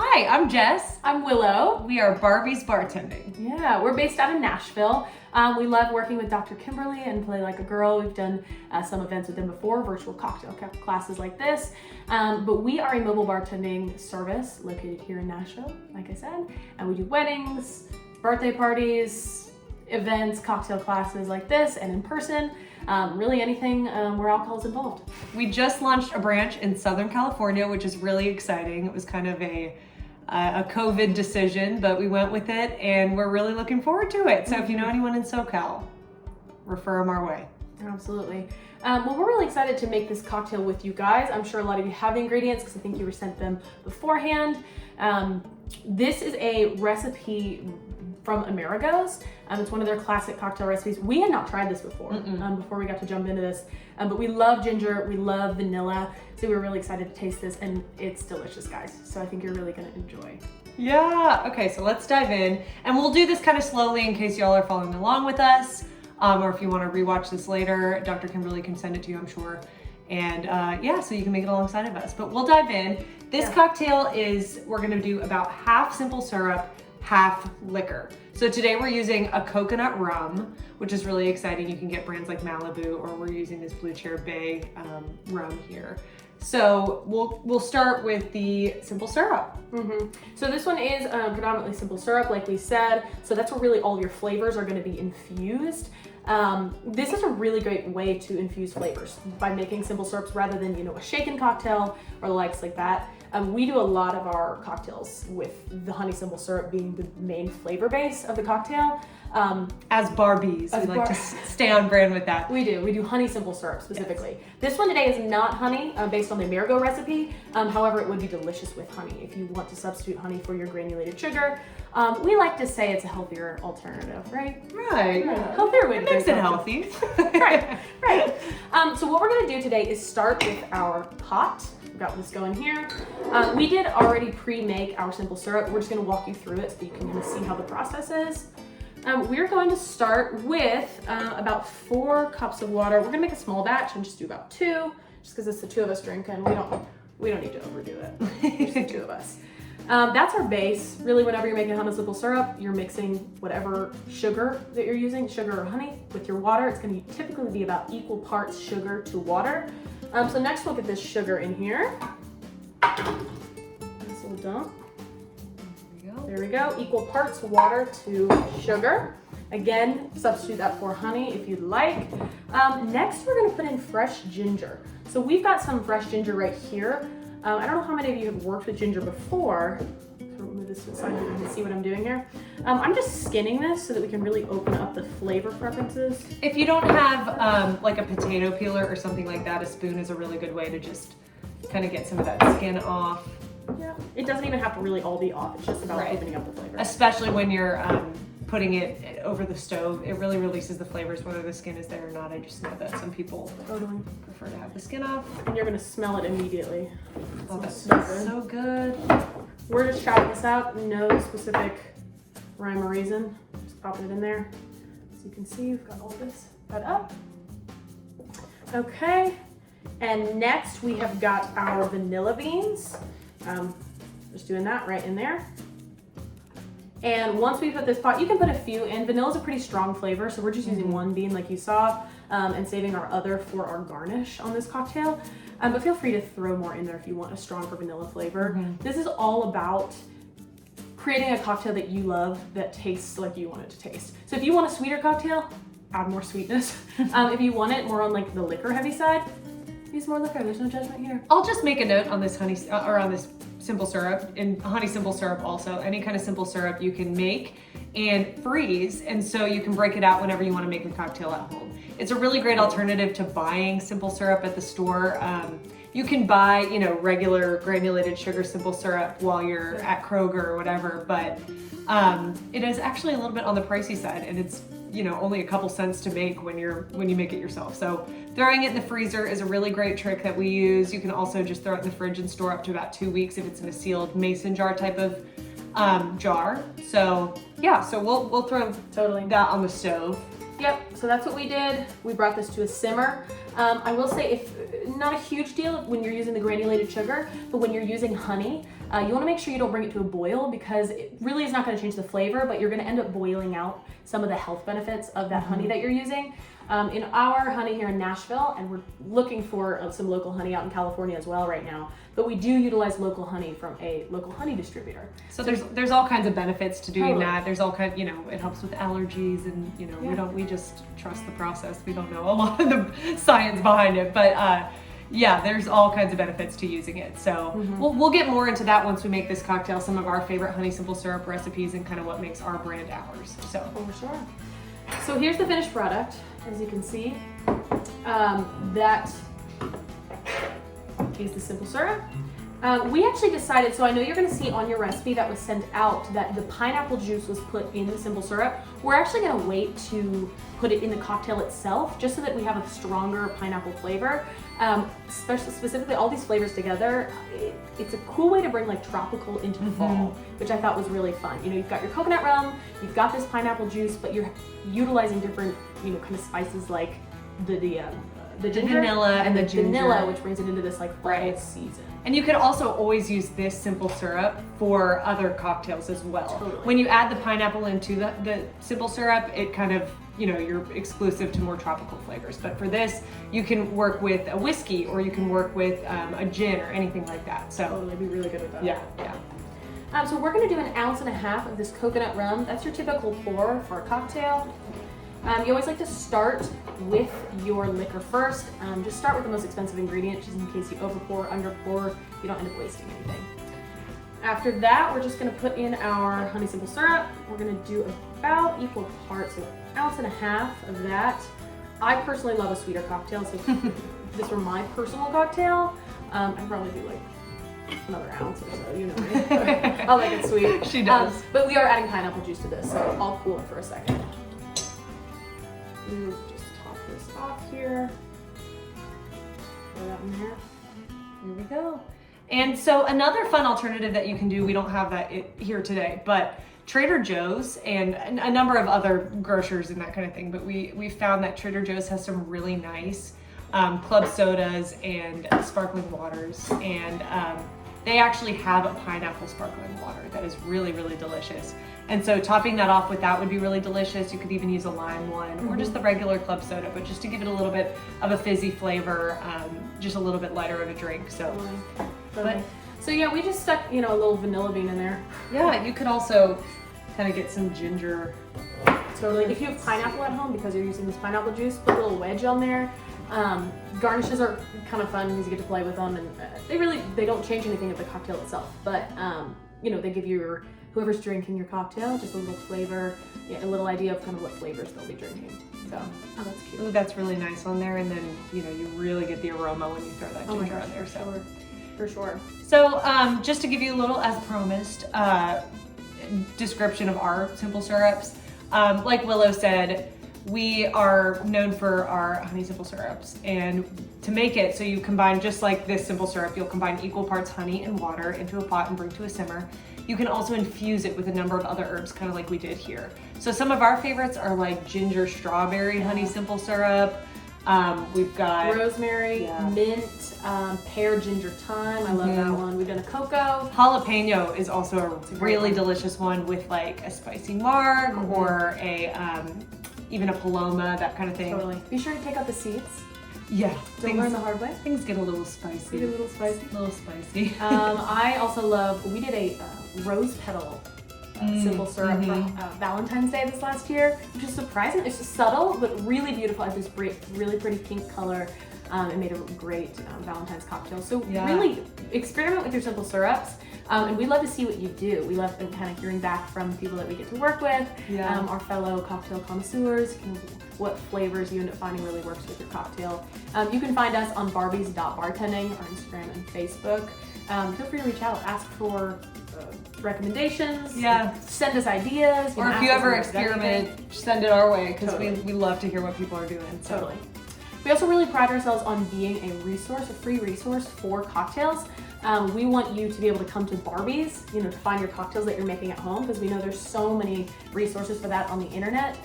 Hi, I'm Jess. I'm Willow. We are Barbie's Bartending. Yeah, we're based out of Nashville. We love working with Dr. Kimberly and Play Like a Girl. We've done some events with them before, virtual cocktail classes like this. But we are a mobile bartending service located here in Nashville, like I said. And we do weddings, birthday parties, events, cocktail classes like this, and in person. Really anything where alcohol is involved. We just launched a branch in Southern California, which is really exciting. It was kind of a COVID decision, but we went with it and we're really looking forward to it. So if you know anyone in SoCal, refer them our way. Absolutely. Well, we're really excited to make this cocktail with you guys. I'm sure a lot of you have the ingredients because I think you were sent them beforehand. This is a recipe from Amerigo's. It's one of their classic cocktail recipes. We had not tried this before, before we got to jump into this, but we love ginger, we love vanilla, so we were really excited to taste this, and it's delicious, guys. So I think you're really gonna enjoy. Yeah, okay, so let's dive in, and we'll do this kind of slowly in case y'all are following along with us, or if you want to rewatch this later, Dr. Kimberly can send it to you, I'm sure. And yeah, so you can make it alongside of us, but we'll dive in. This cocktail is, we're gonna do about half simple syrup, half liquor. So today we're using a coconut rum, which is really exciting. You can get brands like Malibu, or we're using this Blue Chair Bay rum here. So we'll start with the simple syrup. So this one is predominantly simple syrup, like we said. So that's where really all your flavors are going to be infused. This is a really great way to infuse flavors by making simple syrups rather than, you know, a shaken cocktail or the likes like that. We do a lot of our cocktails with the honey simple syrup being the main flavor base of the cocktail. As Barbies, we like to stay on brand with that. We do honey simple syrup specifically. Yes. This one today is not honey, based on the Amerigo recipe. However, it would be delicious with honey if you want to substitute honey for your granulated sugar. We like to say it's a healthier alternative, right? Right. Yeah. Healthier way to makes it healthy. right. So what we're gonna do today is start with our pot. Got this going here. We did already pre-make our simple syrup. We're just going to walk you through it so you can kind of see how the process is. We're going to start with about 4 cups of water. We're going to make a small batch and just do about 2, just because it's the 2 of us drinking. We don't need to overdo it. Just the 2 of us. That's our base. Really, whenever you're making honey simple syrup, you're mixing whatever sugar that you're using, sugar or honey, with your water. It's going to typically be about equal parts sugar to water. So next we'll get this sugar in here. Nice little dump. There we go. Equal parts water to sugar. Again, substitute that for honey if you'd like. Next we're gonna put in fresh ginger. So we've got some fresh ginger right here. I don't know how many of you have worked with ginger before. So I'll move this to the side so you can see what I'm doing here. I'm just skinning this so that we can really open up the flavor preferences. If you don't have like a potato peeler or something like that, a spoon is a really good way to just kind of get some of that skin off. Yeah, it doesn't even have to really all be off. It's just about opening up the flavor. Especially when you're putting it over the stove, it really releases the flavors whether the skin is there or not. I just know that some people prefer to have the skin off. And you're gonna smell it immediately. Oh, that smells so good. We're just trying this out, no specific rhyme or reason. Just popping it in there. So you can see we've got all this cut up. Okay, and next we have got our vanilla beans. Just doing that right in there. And once we put this pot, you can put a few in. Vanilla is a pretty strong flavor, so we're just using 1 bean like you saw, and saving our other for our garnish on this cocktail. But feel free to throw more in there if you want a stronger vanilla flavor. This is all about creating a cocktail that you love that tastes like you want it to taste. So if you want a sweeter cocktail, add more sweetness. If you want it more on like the liquor heavy side, use more liquor. There's no judgment here. I'll just make a note on this honey or on this simple syrup, and honey simple syrup also. Any kind of simple syrup you can make and freeze, and so you can break it out whenever you want to make a cocktail at home. It's a really great alternative to buying simple syrup at the store. You can buy, you know, regular granulated sugar simple syrup while you're at Kroger or whatever, but it is actually a little bit on the pricey side, and it's, you know, only a couple cents to make when you make it yourself. So throwing it in the freezer is a really great trick that we use. You can also just throw it in the fridge and store up to about 2 weeks if it's in a sealed mason jar type of jar. So yeah, so we'll throw that on the stove. Yep, so that's what we did. We brought this to a simmer. I will say, if not a huge deal when you're using the granulated sugar, but when you're using honey, You want to make sure you don't bring it to a boil because it really is not going to change the flavor, but you're going to end up boiling out some of the health benefits of that honey that you're using. In our honey here in Nashville, and we're looking for some local honey out in California as well right now, but we do utilize local honey from a local honey distributor. So there's all kinds of benefits to doing Totally. that. There's all kind, it helps with allergies, and we just trust the process. We don't know a lot of the science behind it, but yeah, there's all kinds of benefits to using it. So we'll get more into that once we make this cocktail. Some of our favorite honey simple syrup recipes and kind of what makes our brand ours. So For sure. So here's the finished product. As you can see, that is the simple syrup. We actually decided, so I know you're going to see on your recipe that was sent out that the pineapple juice was put in the simple syrup. We're actually going to wait to put it in the cocktail itself, just so that we have a stronger pineapple flavor. Specifically, all these flavors together, it's a cool way to bring like tropical into the fall, which I thought was really fun. You've got your coconut rum, you've got this pineapple juice, but you're utilizing different, kind of spices like the ginger vanilla and the ginger. vanilla, which brings it into this like fall Right. season. And you can also always use this simple syrup for other cocktails as well. Totally. When you add the pineapple into the simple syrup, it kind of, you're exclusive to more tropical flavors. But for this, you can work with a whiskey, or you can work with a gin or anything like that. So Totally, be really good with that. yeah. So we're going to do 1.5 ounces of this coconut rum. That's your typical pour for a cocktail. You always like to start with your liquor first. Just start with the most expensive ingredient, just in case you overpour, underpour, you don't end up wasting anything. After that, we're just going to put in our honey simple syrup. We're going to do about equal parts, so 1.5 ounces of that. I personally love a sweeter cocktail, so if this were my personal cocktail, I'd probably do like another ounce or so, me. I like it sweet. She does. But we are adding pineapple juice to this, so I'll cool it for a second. We'll just top this off here. Throw that in there. Here we go. And so another fun alternative that you can do, we don't have that here today, but Trader Joe's and a number of other grocers and that kind of thing, but we found that Trader Joe's has some really nice club sodas and sparkling waters, and they actually have a pineapple sparkling water that is really, really delicious. And so topping that off with that would be really delicious. You could even use a lime one or just the regular club soda, but just to give it a little bit of a fizzy flavor, just a little bit lighter of a drink. So, So yeah, we just stuck, a little vanilla bean in there. yeah, you could also kind of get some ginger. Totally. If you have pineapple at home, because you're using this pineapple juice, put a little wedge on there. Garnishes are kind of fun because you get to play with them, and they don't change anything of the cocktail itself, but they give whoever's drinking your cocktail just a little flavor, a little idea of kind of what flavors they'll be drinking. So, that's cute. Ooh, that's really nice on there, and then you really get the aroma when you throw that Oh my ginger gosh, on there. So, for sure. so just to give you a little, as promised, description of our simple syrups. Like Willow said, we are known for our honey simple syrups, and to make it, so you combine, just like this simple syrup, you'll combine equal parts honey and water into a pot and bring to a simmer. You can also infuse it with a number of other herbs, kind of like we did here. So some of our favorites are like ginger strawberry honey simple syrup. We've got Rosemary, mint, pear ginger thyme. I love that one. We've done a cocoa. jalapeno is also a really delicious one with like a spicy marg or a even a paloma, that kind of thing. Totally. Be sure to take out the seeds. Yeah, Don't learn the hard way. things get a little spicy. Get a little spicy. A little spicy. I also love, we did a rose petal simple syrup for Valentine's Day this last year, which is surprising. It's just subtle, but really beautiful. It has this really pretty pink color. It made a great Valentine's cocktail. So really experiment with your simple syrups. And we love to see what you do. We love kind of hearing back from people that we get to work with, our fellow cocktail connoisseurs, what flavors you end up finding really works with your cocktail. You can find us on barbies.bartending, our Instagram and Facebook. Feel free to reach out, ask for recommendations, send us ideas. Or if you ever experiment, send it our way, because Totally. we love to hear what people are doing. So. Totally. We also really pride ourselves on being a free resource for cocktails. We want you to be able to come to Barbie's, to find your cocktails that you're making at home, because we know there's so many resources for that on the internet.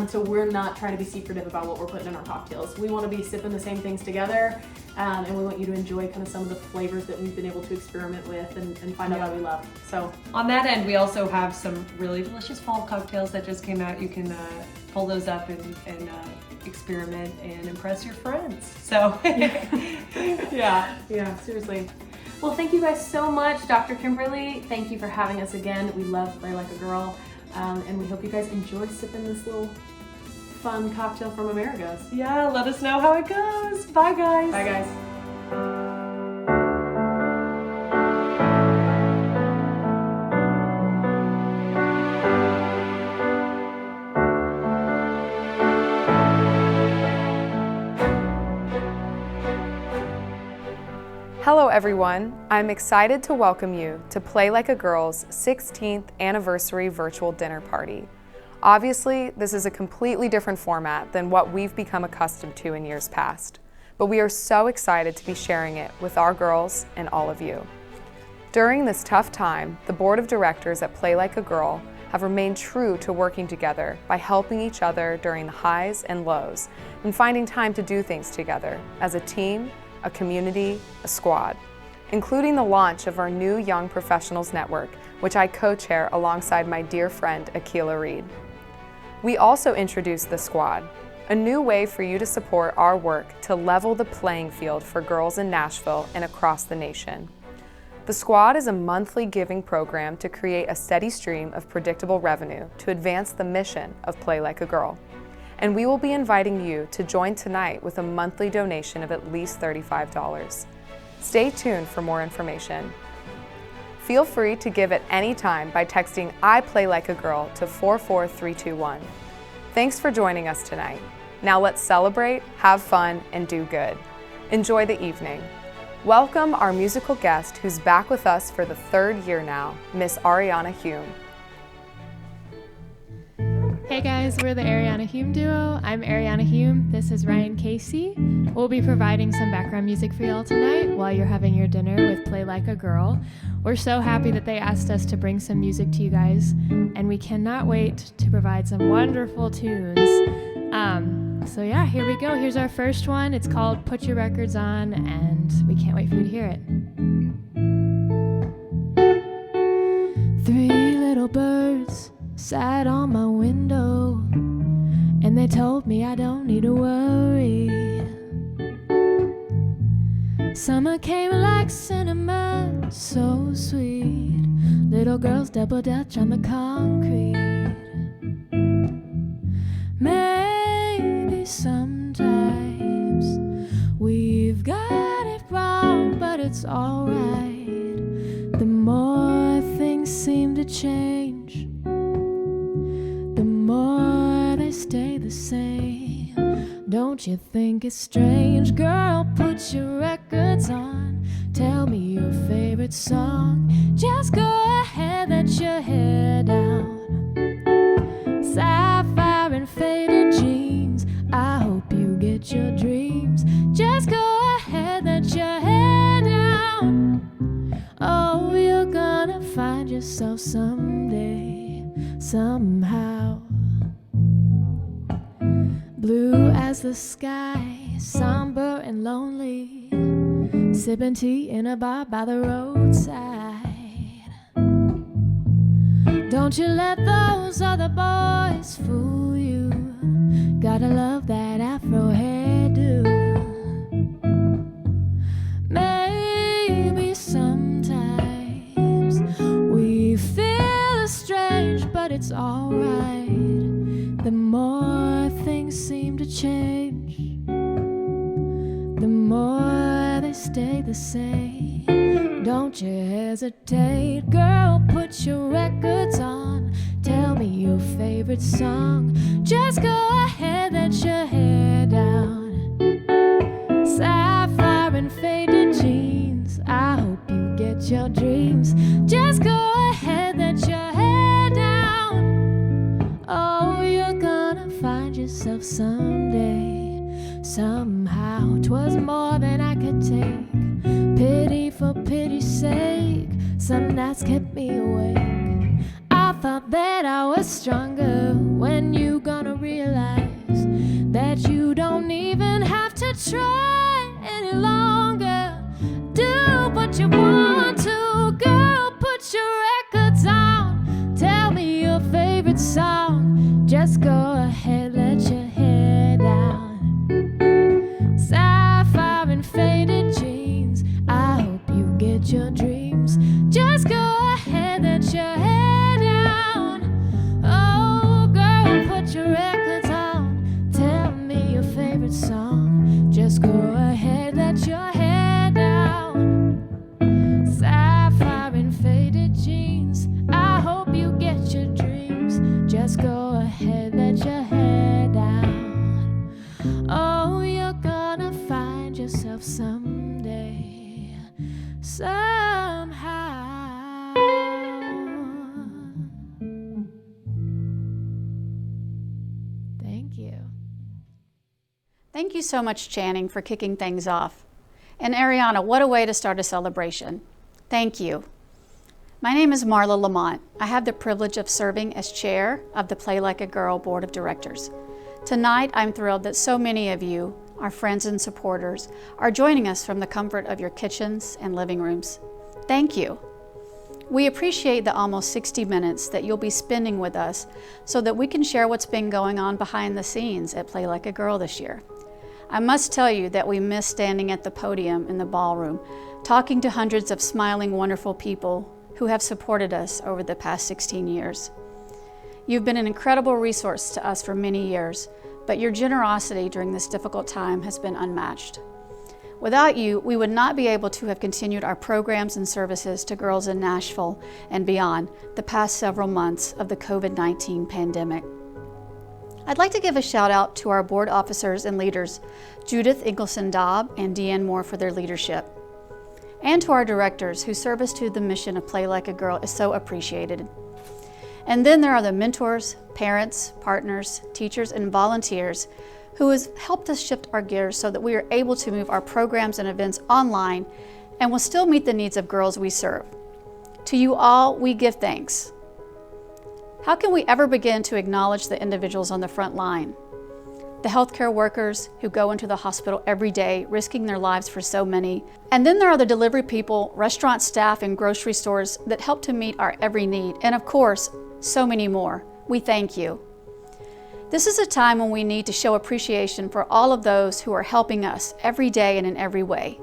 So we're not trying to be secretive about what we're putting in our cocktails. We want to be sipping the same things together, and we want you to enjoy kind of some of the flavors that we've been able to experiment with and find out that we love. So on that end, we also have some really delicious fall cocktails that just came out. You can pull those up and experiment and impress your friends. So yeah, seriously. Well, thank you guys so much, Dr. Kimberly. Thank you for having us again. We love Play Like a Girl, and we hope you guys enjoy sipping this little fun cocktail from Amerigos. Yeah, let us know how it goes. Bye, guys. Bye, guys. Hello everyone, I'm excited to welcome you to Play Like a Girl's 16th anniversary virtual dinner party. Obviously, this is a completely different format than what we've become accustomed to in years past, but we are so excited to be sharing it with our girls and all of you. During this tough time, the board of directors at Play Like a Girl have remained true to working together by helping each other during the highs and lows and finding time to do things together as a team, a community, a squad, including the launch of our new Young Professionals Network, which I co-chair alongside my dear friend Akila Reed. We also introduced the Squad, a new way for you to support our work to level the playing field for girls in Nashville and across the nation. The Squad is a monthly giving program to create a steady stream of predictable revenue to advance the mission of Play Like a Girl. And we will be inviting you to join tonight with a monthly donation of at least $35. Stay tuned for more information. Feel free to give at any time by texting I Play Like a Girl to 44321. Thanks for joining us tonight. Now let's celebrate, have fun, and do good. Enjoy the evening. Welcome our musical guest who's back with us for the 3rd year now, Miss Ariana Hume. Hey guys, we're the Ariana Hume duo. I'm Ariana Hume. This is Ryan Casey. We'll be providing some background music for y'all tonight while you're having your dinner with Play Like a Girl. We're so happy that they asked us to bring some music to you guys, and we cannot wait to provide some wonderful tunes. So yeah, here we go. Here's our first one. It's called Put Your Records On, and we can't wait for you to hear it. 3 little birds sat on my window, and they told me I don't need to worry. Summer came like cinnamon, so sweet. Little girls double dutch on the concrete. Maybe sometimes we've got it wrong, but it's alright. The more things seem to change, the more they stay the same. Don't you think it's strange? Girl, put your records on. Tell me your favorite song. Just go ahead, let your hair down. Sapphire and faded jeans, I hope you get your dreams. Just go ahead, let your hair down. Oh, you're gonna find yourself someday, somehow. Blue as the sky, somber and lonely, sipping tea in a bar by the roadside. Don't you let those other boys fool you. Gotta love that afro hairdo. Maybe sometimes we feel strange, but it's alright. The more things seem to change, the more they stay the same. Don't you hesitate, girl, put your records on. Tell me your favorite song. Just go ahead, let your hair down. Sapphire and faded jeans, I hope you get your dreams. Just go ahead, let your hair down. Oh, you're gonna find yourself someday, somehow. 'Twas more than I could take, pity for pity's sake. Some nights kept me awake. I thought that I was stronger. When you gonna realize that you don't even have to try any longer? Do what you want to, girl, put your records on. Tell me your favorite song. Just go ahead, let your hair down. Sapphire and faded jeans, I hope you get your dreams. Just go ahead, let your hair down. Oh, girl, put your records on. Tell me your favorite song. Just go ahead, let your hair down. Sapphire and faded jeans, I hope you get your dreams. Just go ahead, let your hair down. Oh, you're gonna find yourself someday, somehow. Thank you. Thank you so much, Channing, for kicking things off. And Ariana, what a way to start a celebration. Thank you. My name is Marla Lamont. I have the privilege of serving as chair of the Play Like a Girl Board of Directors. Tonight, I'm thrilled that so many of you, our friends and supporters, are joining us from the comfort of your kitchens and living rooms. Thank you. We appreciate the almost 60 minutes that you'll be spending with us so that we can share what's been going on behind the scenes at Play Like a Girl this year. I must tell you that we miss standing at the podium in the ballroom, talking to hundreds of smiling, wonderful people who have supported us over the past 16 years. You've been an incredible resource to us for many years, but your generosity during this difficult time has been unmatched. Without you, we would not be able to have continued our programs and services to girls in Nashville and beyond the past several months of the COVID-19 pandemic. I'd like to give a shout out to our board officers and leaders, Judith Ingleson-Dobb and Deanne Moore, for their leadership, and to our directors whose service to the mission of Play Like a Girl is so appreciated. And then there are the mentors, parents, partners, teachers, and volunteers who has helped us shift our gears so that we are able to move our programs and events online and will still meet the needs of girls we serve. To you all, we give thanks. How can we ever begin to acknowledge the individuals on the front line? The healthcare workers who go into the hospital every day, risking their lives for so many. And then there are the delivery people, restaurant staff, and grocery stores that help to meet our every need. And of course, so many more. We thank you. This is a time when we need to show appreciation for all of those who are helping us every day and in every way.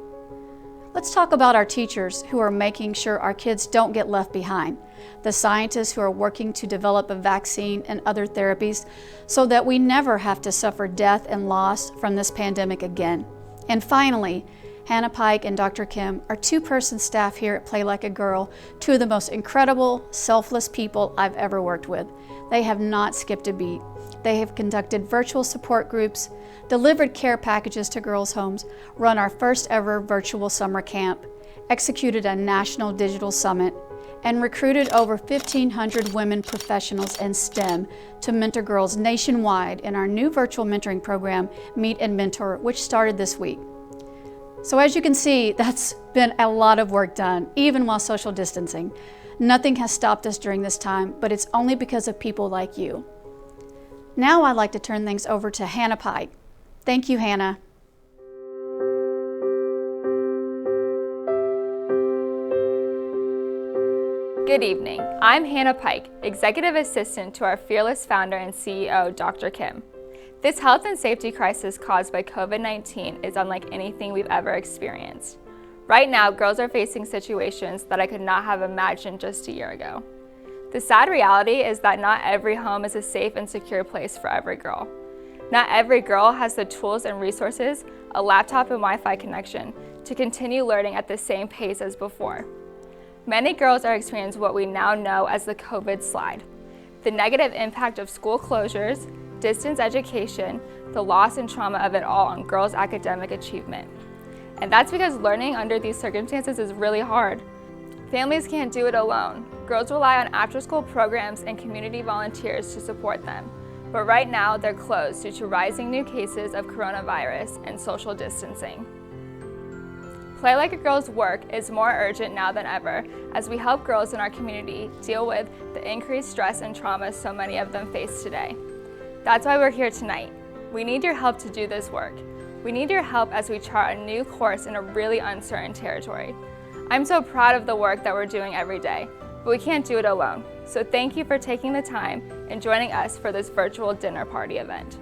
Let's talk about our teachers who are making sure our kids don't get left behind, the scientists who are working to develop a vaccine and other therapies so that we never have to suffer death and loss from this pandemic again. And finally, Hannah Pike and Dr. Kim are two-person staff here at Play Like a Girl, two of the most incredible, selfless people I've ever worked with. They have not skipped a beat. They have conducted virtual support groups, delivered care packages to girls' homes, run our first ever virtual summer camp, executed a national digital summit, and recruited over 1,500 women professionals in STEM to mentor girls nationwide in our new virtual mentoring program, Meet and Mentor, which started this week. So as you can see, that's been a lot of work done, even while social distancing. Nothing has stopped us during this time, but it's only because of people like you. Now I'd like to turn things over to Hannah Pike. Thank you, Hannah. Good evening. I'm Hannah Pike, Executive Assistant to our fearless founder and CEO, Dr. Kim. This health and safety crisis caused by COVID-19 is unlike anything we've ever experienced. Right now, girls are facing situations that I could not have imagined just a year ago. The sad reality is that not every home is a safe and secure place for every girl. Not every girl has the tools and resources, a laptop and Wi-Fi connection, to continue learning at the same pace as before. Many girls are experiencing what we now know as the COVID slide. The negative impact of school closures, distance education, the loss and trauma of it all on girls' academic achievement. And that's because learning under these circumstances is really hard. Families can't do it alone. Girls rely on after-school programs and community volunteers to support them. But right now, they're closed due to rising new cases of coronavirus and social distancing. Play Like a Girl's work is more urgent now than ever as we help girls in our community deal with the increased stress and trauma so many of them face today. That's why we're here tonight. We need your help to do this work. We need your help as we chart a new course in a really uncertain territory. I'm so proud of the work that we're doing every day, but we can't do it alone. So thank you for taking the time and joining us for this virtual dinner party event.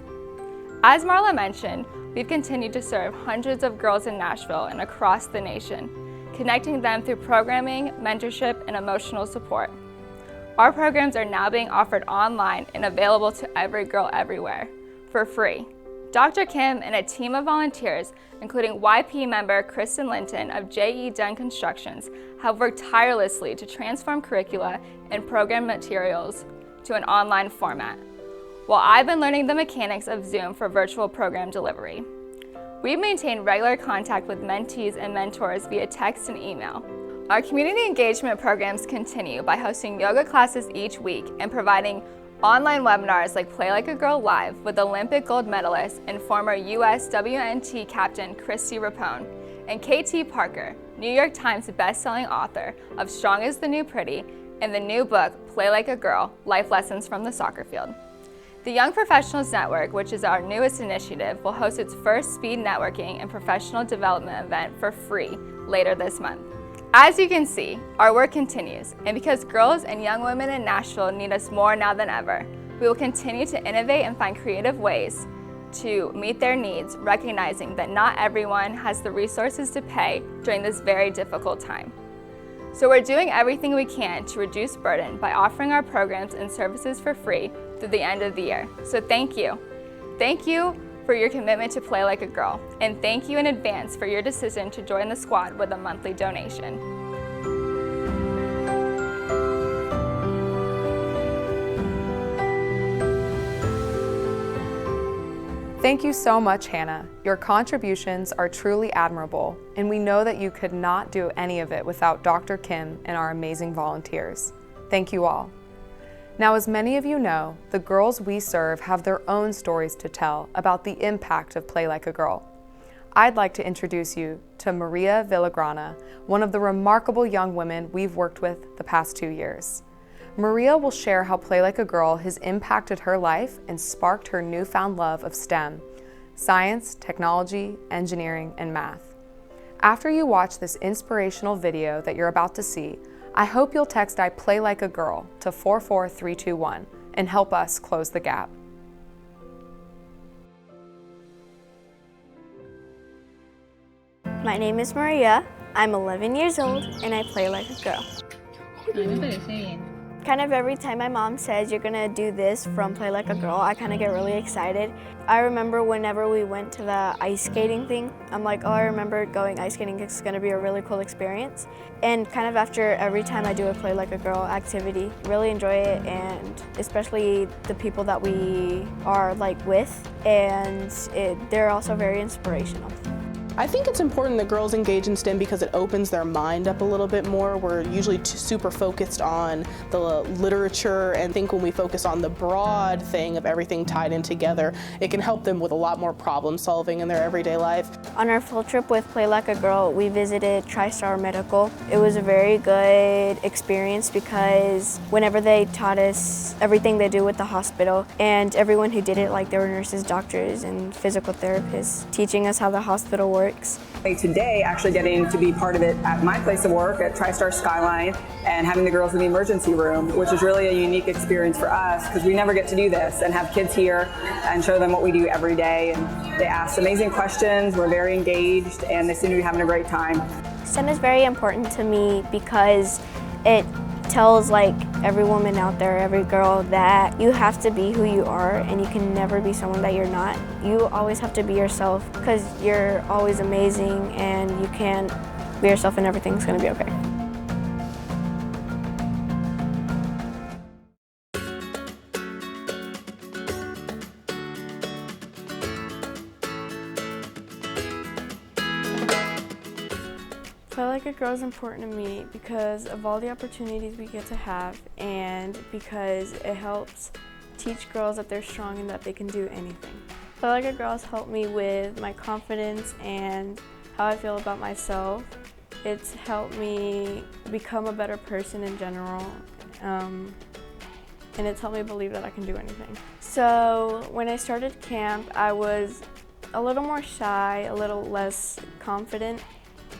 As Marla mentioned, we've continued to serve hundreds of girls in Nashville and across the nation, connecting them through programming, mentorship, and emotional support. Our programs are now being offered online and available to every girl everywhere, for free. Dr. Kim and a team of volunteers, including YP member Kristen Linton of J.E. Dunn Constructions, have worked tirelessly to transform curricula and program materials to an online format, while I've been learning the mechanics of Zoom for virtual program delivery. We've maintained regular contact with mentees and mentors via text and email. Our community engagement programs continue by hosting yoga classes each week and providing online webinars like Play Like a Girl Live with Olympic gold medalist and former US WNT captain Christy Rapone, and KT Parker, New York Times bestselling author of Strong is the New Pretty and the new book Play Like a Girl, Life Lessons from the Soccer Field. The Young Professionals Network, which is our newest initiative, will host its first speed networking and professional development event for free later this month. As you can see, our work continues, and because girls and young women in Nashville need us more now than ever, we will continue to innovate and find creative ways to meet their needs, recognizing that not everyone has the resources to pay during this very difficult time. So we're doing everything we can to reduce burden by offering our programs and services for free through the end of the year. So thank you. Thank you for your commitment to Play Like a Girl, and thank you in advance for your decision to join the squad with a monthly donation. Thank you so much, Hannah. Your contributions are truly admirable, and we know that you could not do any of it without Dr. Kim and our amazing volunteers. Thank you all. Now, as many of you know, the girls we serve have their own stories to tell about the impact of Play Like a Girl. I'd like to introduce you to Maria Villagrana, one of the remarkable young women we've worked with the past 2 years. Maria will share how Play Like a Girl has impacted her life and sparked her newfound love of STEM, science, technology, engineering, and math. After you watch this inspirational video that you're about to see, I hope you'll text I Play Like a Girl to 44321 and help us close the gap. My name is Maria. I'm 11 years old and I play like a girl. Kind of every time my mom says you're gonna do this from Play Like a Girl, I kind of get really excited. I remember whenever we went to the ice skating thing, I'm like, oh, I remember going ice skating. It's gonna be a really cool experience. And kind of after every time I do a Play Like a Girl activity, really enjoy it, and especially the people that we are like with, and they're also very inspirational. I think it's important that girls engage in STEM because it opens their mind up a little bit more. We're usually super focused on the literature, and I think when we focus on the broad thing of everything tied in together, it can help them with a lot more problem solving in their everyday life. On our field trip with Play Like a Girl, we visited TriStar Medical. It was a very good experience because whenever they taught us everything they do with the hospital, and everyone who did it, like there were nurses, doctors, and physical therapists teaching us how the hospital works. Today, actually getting to be part of it at my place of work at TriStar Skyline and having the girls in the emergency room, which is really a unique experience for us because we never get to do this and have kids here and show them what we do every day. And they ask amazing questions, we're very engaged, and they seem to be having a great time. STEM is very important to me because it tells like every woman out there, every girl, that you have to be who you are and you can never be someone that you're not. You always have to be yourself because you're always amazing and you can be yourself and everything's going to be okay. Play Like a Girl is important to me because of all the opportunities we get to have and because it helps teach girls that they're strong and that they can do anything. Play Like a Girl has helped me with my confidence and how I feel about myself. It's helped me become a better person in general, and it's helped me believe that I can do anything. So when I started camp, I was a little more shy, a little less confident,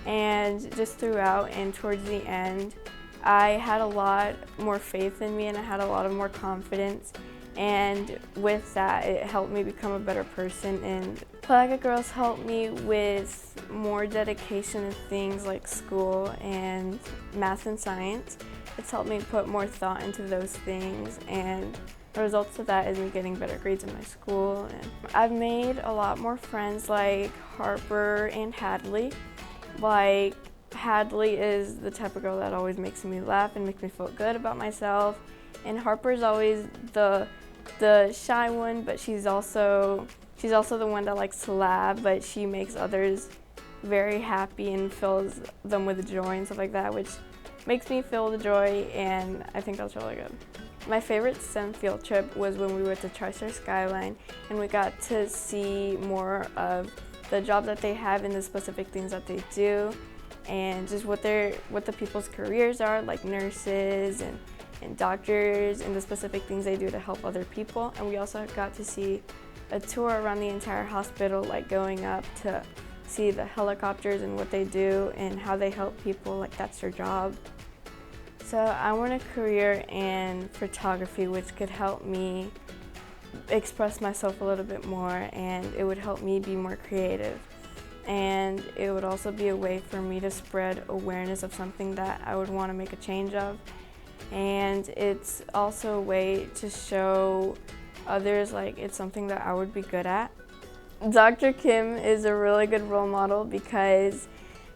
and just throughout and towards the end, I had a lot more faith in me and I had a lot of more confidence. And with that, it helped me become a better person. And Play Like a Girl's helped me with more dedication to things like school and math and science. It's helped me put more thought into those things, and the results of that is me getting better grades in my school. And I've made a lot more friends like Harper and Hadley. Like, Hadley is the type of girl that always makes me laugh and makes me feel good about myself. And Harper's always the shy one, but she's also the one that likes to laugh, but she makes others very happy and fills them with joy and stuff like that, which makes me feel the joy, and I think that's really good. My favorite STEM field trip was when we went to TriStar Skyline, and we got to see more of the jobs that they have and the specific things that they do, and just what the people's careers are, like nurses and doctors, and the specific things they do to help other people. And we also got to see a tour around the entire hospital, like going up to see the helicopters and what they do and how they help people, like that's their job. So I want a career in photography, which could help me express myself a little bit more, and it would help me be more creative. And it would also be a way for me to spread awareness of something that I would want to make a change of. And it's also a way to show others like it's something that I would be good at. Dr. Kim is a really good role model because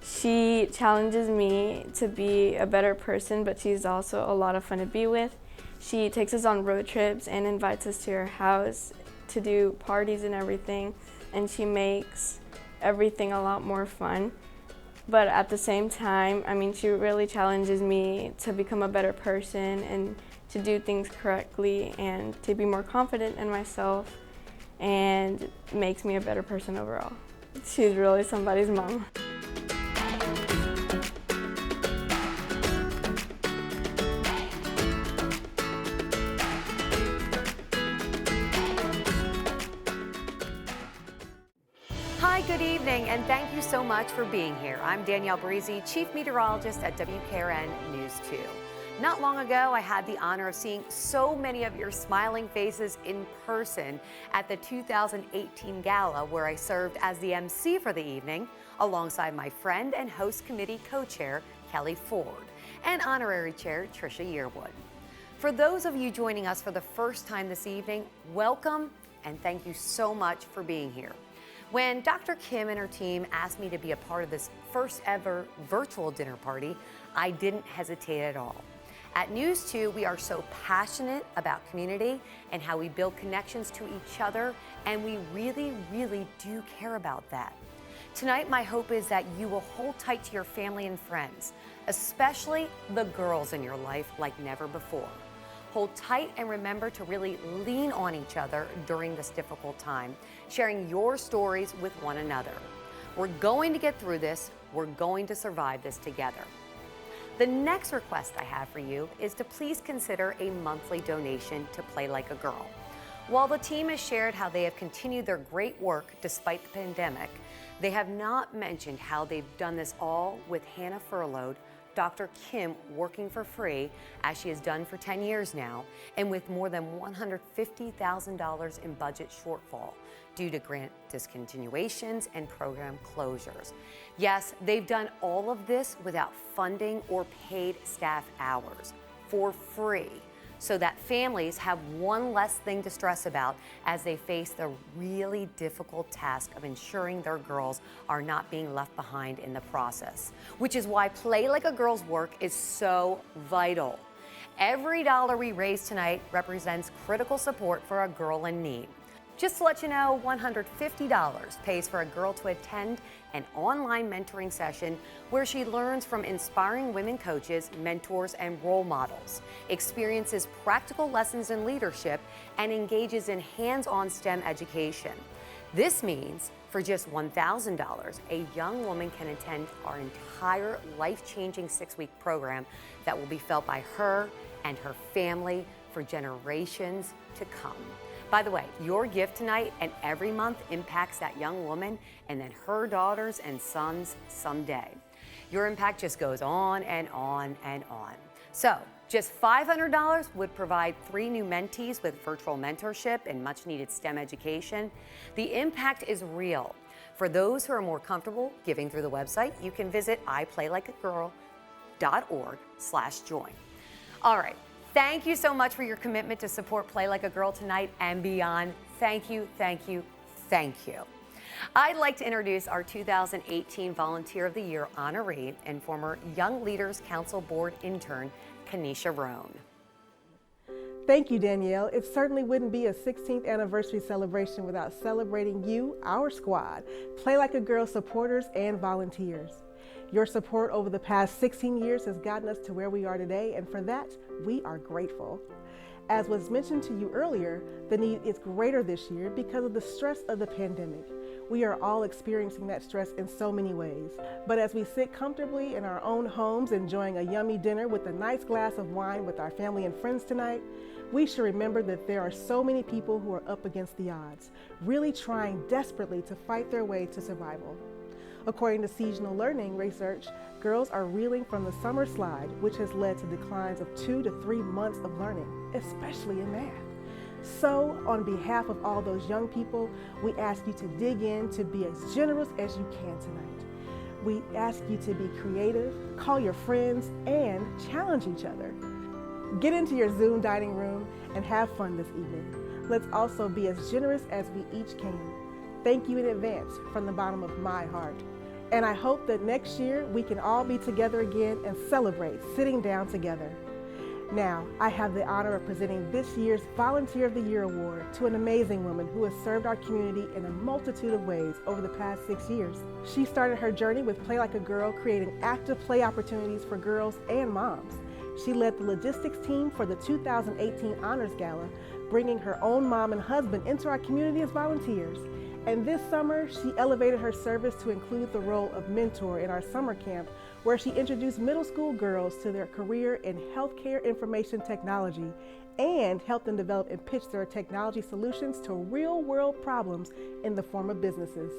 she challenges me to be a better person, but she's also a lot of fun to be with. She takes us on road trips and invites us to her house to do parties and everything, and she makes everything a lot more fun. But at the same time, I mean, she really challenges me to become a better person and to do things correctly and to be more confident in myself, and makes me a better person overall. She's really somebody's mom. Hi, good evening, and thank you so much for being here. I'm Danielle Breezy, Chief Meteorologist at WKRN News 2. Not long ago, I had the honor of seeing so many of your smiling faces in person at the 2018 Gala, where I served as the MC for the evening, alongside my friend and host committee co-chair, Kelly Ford, and honorary chair, Tricia Yearwood. For those of you joining us for the first time this evening, welcome, and thank you so much for being here. When Dr. Kim and her team asked me to be a part of this first ever virtual dinner party, I didn't hesitate at all. At News 2, we are so passionate about community and how we build connections to each other, and we really, really do care about that. Tonight, my hope is that you will hold tight to your family and friends, especially the girls in your life like never before. Hold tight and remember to really lean on each other during this difficult time, sharing your stories with one another. We're going to get through this. We're going to survive this together. The next request I have for you is to please consider a monthly donation to Play Like a Girl. While the team has shared how they have continued their great work despite the pandemic, they have not mentioned how they've done this all with Hannah furloughed, Dr. Kim working for free, as she has done for 10 years now, and with more than $150,000 in budget shortfall due to grant discontinuations and program closures. Yes, they've done all of this without funding or paid staff hours, for free, so that families have one less thing to stress about as they face the really difficult task of ensuring their girls are not being left behind in the process, which is why Play Like a Girl's work is so vital. Every dollar we raise tonight represents critical support for a girl in need. Just to let you know, $150 pays for a girl to attend an online mentoring session where she learns from inspiring women coaches, mentors, and role models, experiences practical lessons in leadership, and engages in hands-on STEM education. This means for just $1,000, a young woman can attend our entire life-changing 6-week program that will be felt by her and her family for generations to come. By the way, your gift tonight and every month impacts that young woman and then her daughters and sons someday. Your impact just goes on and on and on. So, just $500 would provide 3 new mentees with virtual mentorship and much needed STEM education. The impact is real. For those who are more comfortable giving through the website, you can visit iplaylikeagirl.org/join. All right, thank you so much for your commitment to support Play Like a Girl tonight and beyond. Thank you, thank you, thank you. I'd like to introduce our 2018 Volunteer of the Year honoree and former Young Leaders Council Board intern, Kanisha Roan. Thank you, Danielle. It certainly wouldn't be a 16th anniversary celebration without celebrating you, our squad, Play Like a Girl supporters and volunteers. Your support over the past 16 years has gotten us to where we are today, and for that, we are grateful. As was mentioned to you earlier, the need is greater this year because of the stress of the pandemic. We are all experiencing that stress in so many ways. But as we sit comfortably in our own homes enjoying a yummy dinner with a nice glass of wine with our family and friends tonight, we should remember that there are so many people who are up against the odds, really trying desperately to fight their way to survival. According to seasonal learning research, girls are reeling from the summer slide, which has led to declines of 2 to 3 months of learning, especially in math. So, on behalf of all those young people, we ask you to dig in to be as generous as you can tonight. We ask you to be creative, call your friends, and challenge each other. Get into your Zoom dining room and have fun this evening. Let's also be as generous as we each can. Thank you in advance from the bottom of my heart. And I hope that next year we can all be together again and celebrate sitting down together. Now, I have the honor of presenting this year's Volunteer of the Year Award to an amazing woman who has served our community in a multitude of ways over the past 6 years. She started her journey with Play Like a Girl, creating active play opportunities for girls and moms. She led the logistics team for the 2018 Honors Gala, bringing her own mom and husband into our community as volunteers. And this summer, she elevated her service to include the role of mentor in our summer camp, where she introduced middle school girls to their career in healthcare information technology and helped them develop and pitch their technology solutions to real-world problems in the form of businesses.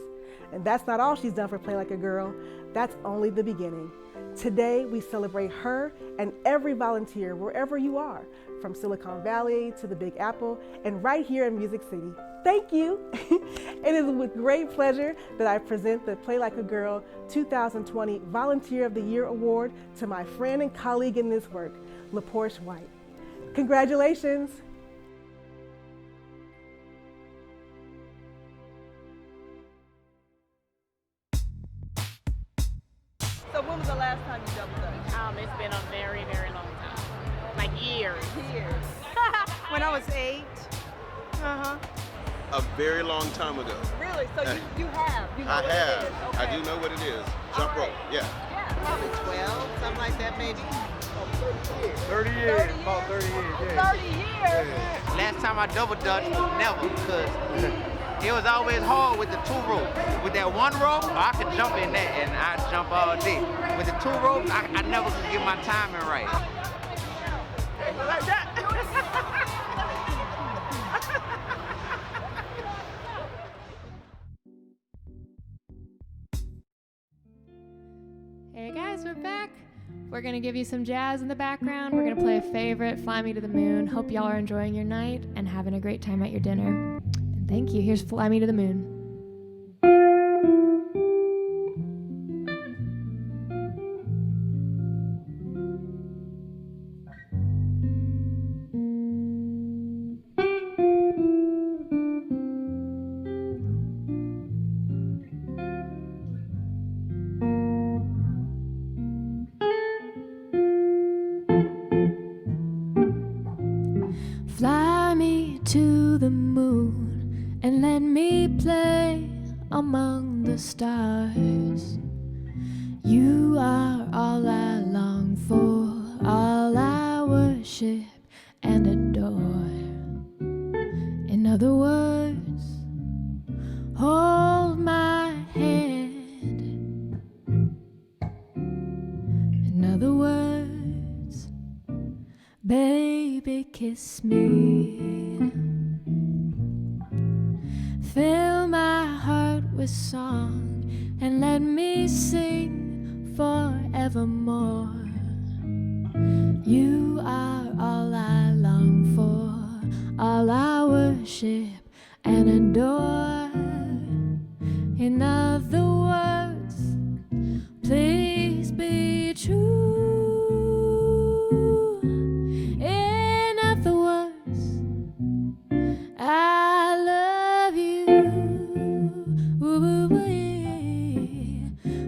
And that's not all she's done for Play Like a Girl. That's only the beginning. Today, we celebrate her and every volunteer wherever you are, from Silicon Valley to the Big Apple, and right here in Music City. Thank you. It is with great pleasure that I present the Play Like a Girl 2020 Volunteer of the Year Award to my friend and colleague in this work, LaPortia White. Congratulations. So when was the last time you double dutched? It's been a very, very long time. Like years. Years. When I was 8. A very long time ago. Really? So you have? You know I what have. It is? Okay. I do know what it is. Jump rope. Yeah. Yeah, probably 12, something like that maybe. 30 years. About 30 years. Yeah. 30 years? Yeah. Last time I double dutched, never, because it was always hard with the 2 rope. With that 1 rope, I could jump in that and I'd jump all day. With the 2 ropes, I never could get my timing right. Like that? Hey guys, we're back. We're gonna give you some jazz in the background. We're gonna play a favorite, Fly Me to the Moon. Hope y'all are enjoying your night and having a great time at your dinner. And thank you. Here's Fly Me to the Moon. Fly me to the moon and let me play among the stars. You are all I long for, all I worship and adore. In other words, Baby, kiss me. Fill my heart with song and let me sing forevermore. You are all I long for, all I worship and adore. In other words, please be true. In other words, I love you. Ooh-wee.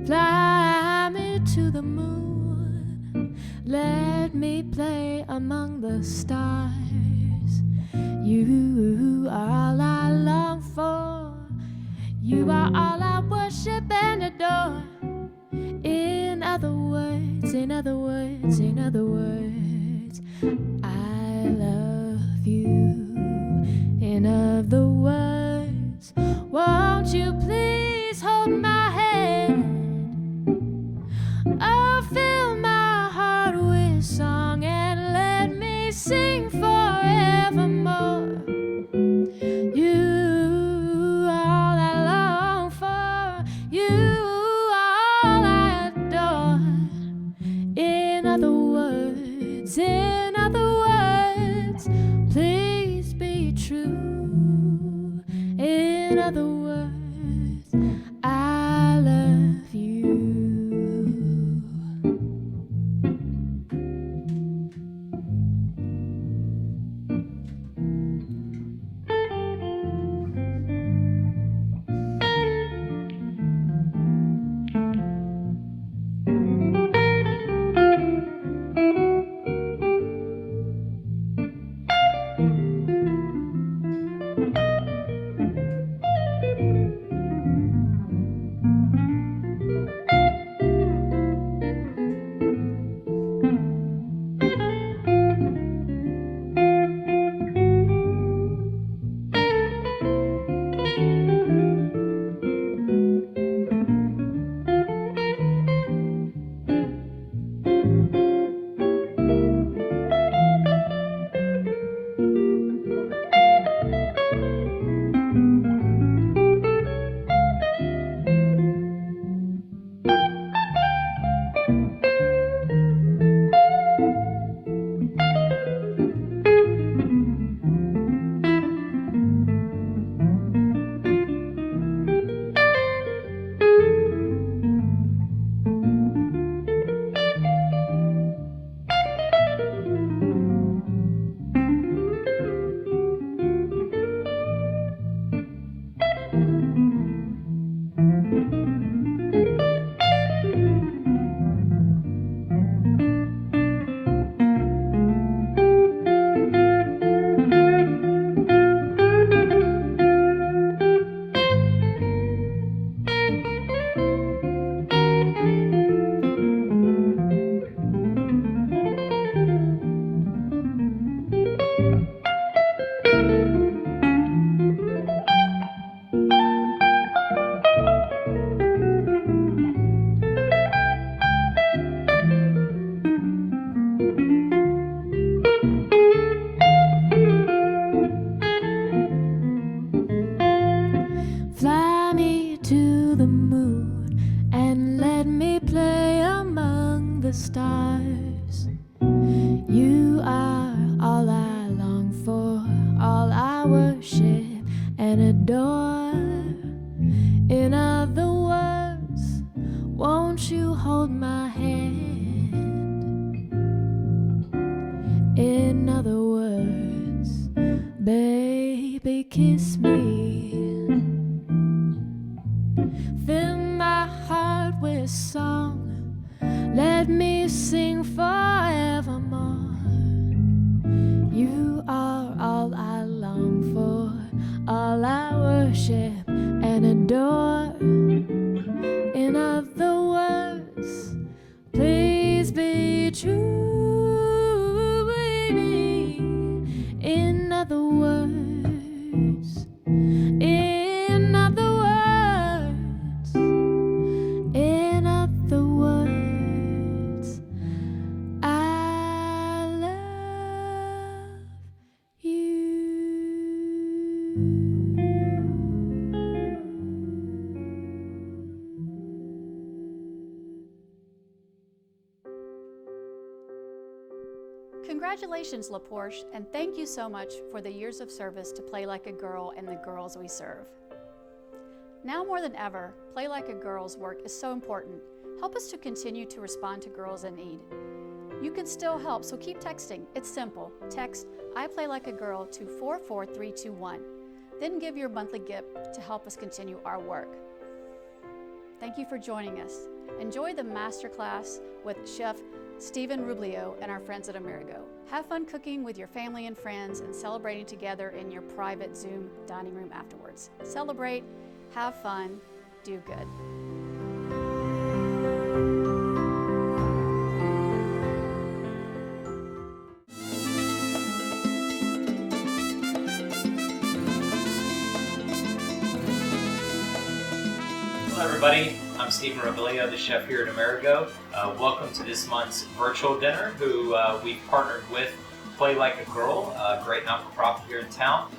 Fly me to the moon. Let me play among the stars. You are all I long for. You are all I worship and adore. In other words, in other words, in other words, I love you. In other words, won't you please hold my hand? Oh, fill my heart with song and let me sing forevermore. You are all I long for. You are all I adore. In other words, please be true. In other words, I love you. Fly me to the moon and let me play among the stars. You are all I long for, all I worship and adore. In other words, won't you hold my hand? In other words, baby, kiss me. Fill my heart with song, let me sing forevermore. You are all I long for, all I worship and adore. In other words, please be true, baby. In other words, Congratulations, La Porsche, and thank you so much for the years of service to Play Like a Girl and the girls we serve. Now more than ever, Play Like a Girl's work is so important. Help us to continue to respond to girls in need. You can still help, so keep texting. It's simple. Text I Play Like a Girl to 44321. Then give your monthly gift to help us continue our work. Thank you for joining us. Enjoy the masterclass with Chef Stephen Rublio and our friends at Amerigo. Have fun cooking with your family and friends and celebrating together in your private Zoom dining room afterwards. Celebrate, have fun, do good. Hello everybody, I'm Stephen Rublio, the chef here at Amerigo. Welcome to this month's virtual dinner, who we've partnered with Play Like a Girl, a great not-for-profit here in town.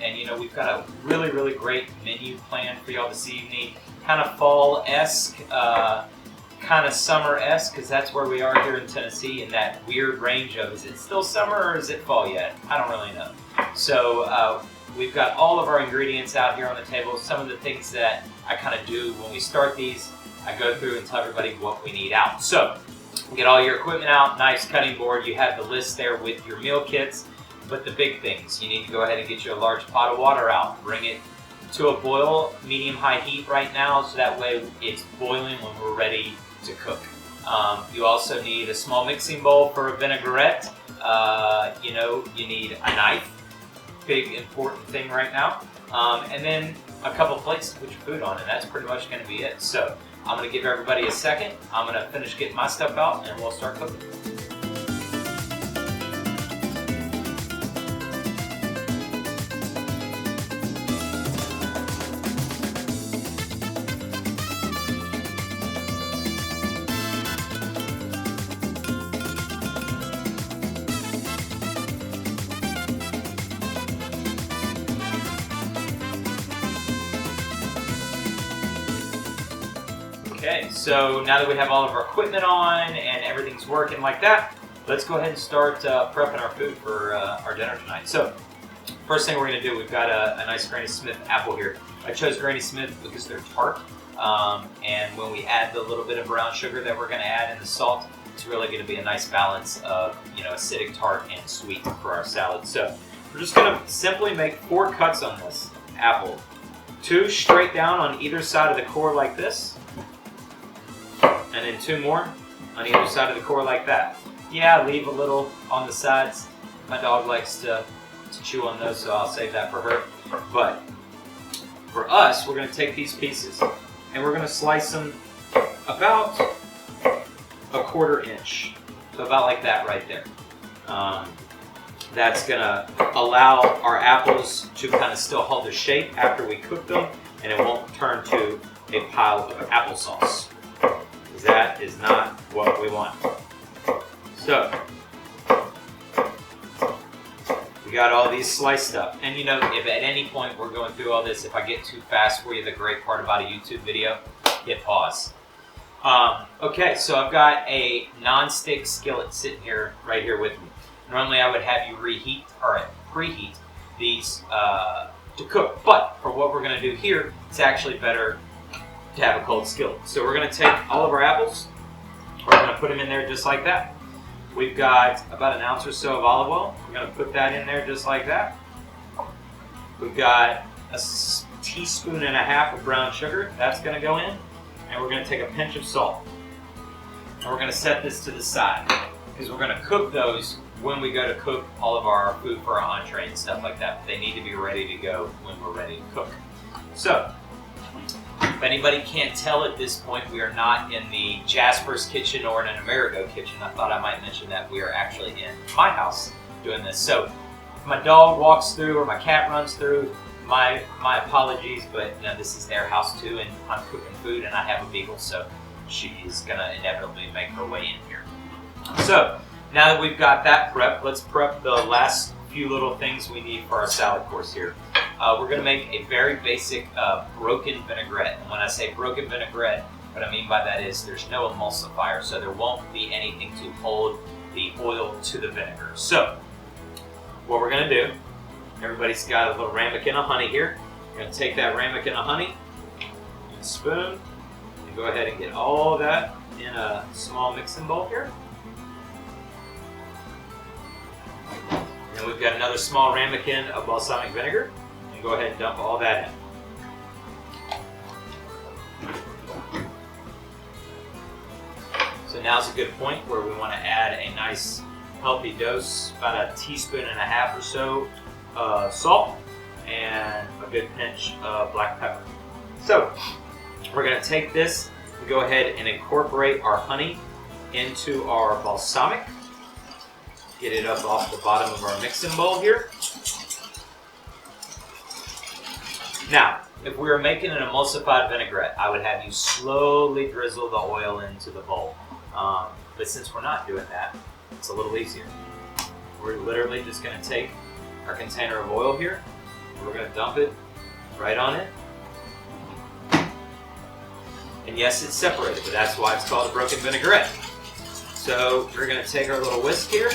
And you know, we've got a really, really great menu planned for y'all this evening. Kind of fall-esque, kind of summer-esque, because that's where we are here in Tennessee, in that weird range of, is it still summer or is it fall yet? I don't really know. So we've got all of our ingredients out here on the table. Some of the things that I kind of do when we start these, I go through and tell everybody what we need out. So get all your equipment out, knives, cutting board. You have the list there with your meal kits. But the big things, you need to go ahead and get you a large pot of water out. Bring it to a boil, medium-high heat right now, so that way it's boiling when we're ready to cook. You also need a small mixing bowl for a vinaigrette. You know, you need a knife, big important thing right now. And then a couple plates to put your food on, and that's pretty much going to be it. So I'm going to give everybody a second. I'm going to finish getting my stuff out, and we'll start cooking. Okay, so now that we have all of our equipment on and everything's working like that, let's go ahead and start prepping our food for our dinner tonight. So, first thing we're going to do, we've got a nice Granny Smith apple here. I chose Granny Smith because they're tart, and when we add the little bit of brown sugar that we're going to add and the salt, it's really going to be a nice balance of, you know, acidic, tart, and sweet for our salad. So, we're just going to simply make 4 cuts on this apple. 2 straight down on either side of the core like this. And then 2 more on either side of the core like that. Yeah, leave a little on the sides. My dog likes to chew on those, so I'll save that for her. But for us, we're going to take these pieces and we're going to slice them about a 1/4 inch. So about like that right there. That's going to allow our apples to kind of still hold their shape after we cook them, and it won't turn to a pile of applesauce. That is not what we want. So, we got all these sliced up. And you know, if at any point we're going through all this, if I get too fast for you, the great part about a YouTube video, hit pause. Okay, so I've got a non-stick skillet sitting here, right here with me. Normally I would have you reheat or preheat these to cook, but for what we're going to do here, it's actually better to have a cold skillet. So we're going to take all of our apples, we're going to put them in there just like that. We've got about 1 ounce or so of olive oil. We're going to put that in there just like that. We've got a teaspoon and a half of brown sugar. That's going to go in. And we're going to take a pinch of salt. And we're going to set this to the side, because we're going to cook those when we go to cook all of our food for our entree and stuff like that. But they need to be ready to go when we're ready to cook. So, if anybody can't tell at this point, we are not in the Jasper's kitchen or in an Amerigo kitchen. I thought I might mention that we are actually in my house doing this. So if my dog walks through or my cat runs through, my apologies, but you know, this is their house too, and I'm cooking food and I have a beagle, so she's gonna inevitably make her way in here. So now that we've got that prepped, let's prep the last few little things we need for our salad course here. We're going to make a very basic broken vinaigrette. And when I say broken vinaigrette, what I mean by that is there's no emulsifier, so there won't be anything to hold the oil to the vinegar. So what we're going to do, everybody's got a little ramekin of honey here. We're going to take that ramekin of honey, and a spoon, and go ahead and get all of that in a small mixing bowl here. And we've got another small ramekin of balsamic vinegar, and go ahead and dump all that in. So now's a good point where we want to add a nice healthy dose, about a teaspoon and a half or so salt, and a good pinch of black pepper. So we're going to take this and go ahead and incorporate our honey into our balsamic. Get it up off the bottom of our mixing bowl here. Now, if we were making an emulsified vinaigrette, I would have you slowly drizzle the oil into the bowl. But since we're not doing that, it's a little easier. We're literally just going to take our container of oil here. We're going to dump it right on it. And yes, it's separated, but that's why it's called a broken vinaigrette. So we're going to take our little whisk here.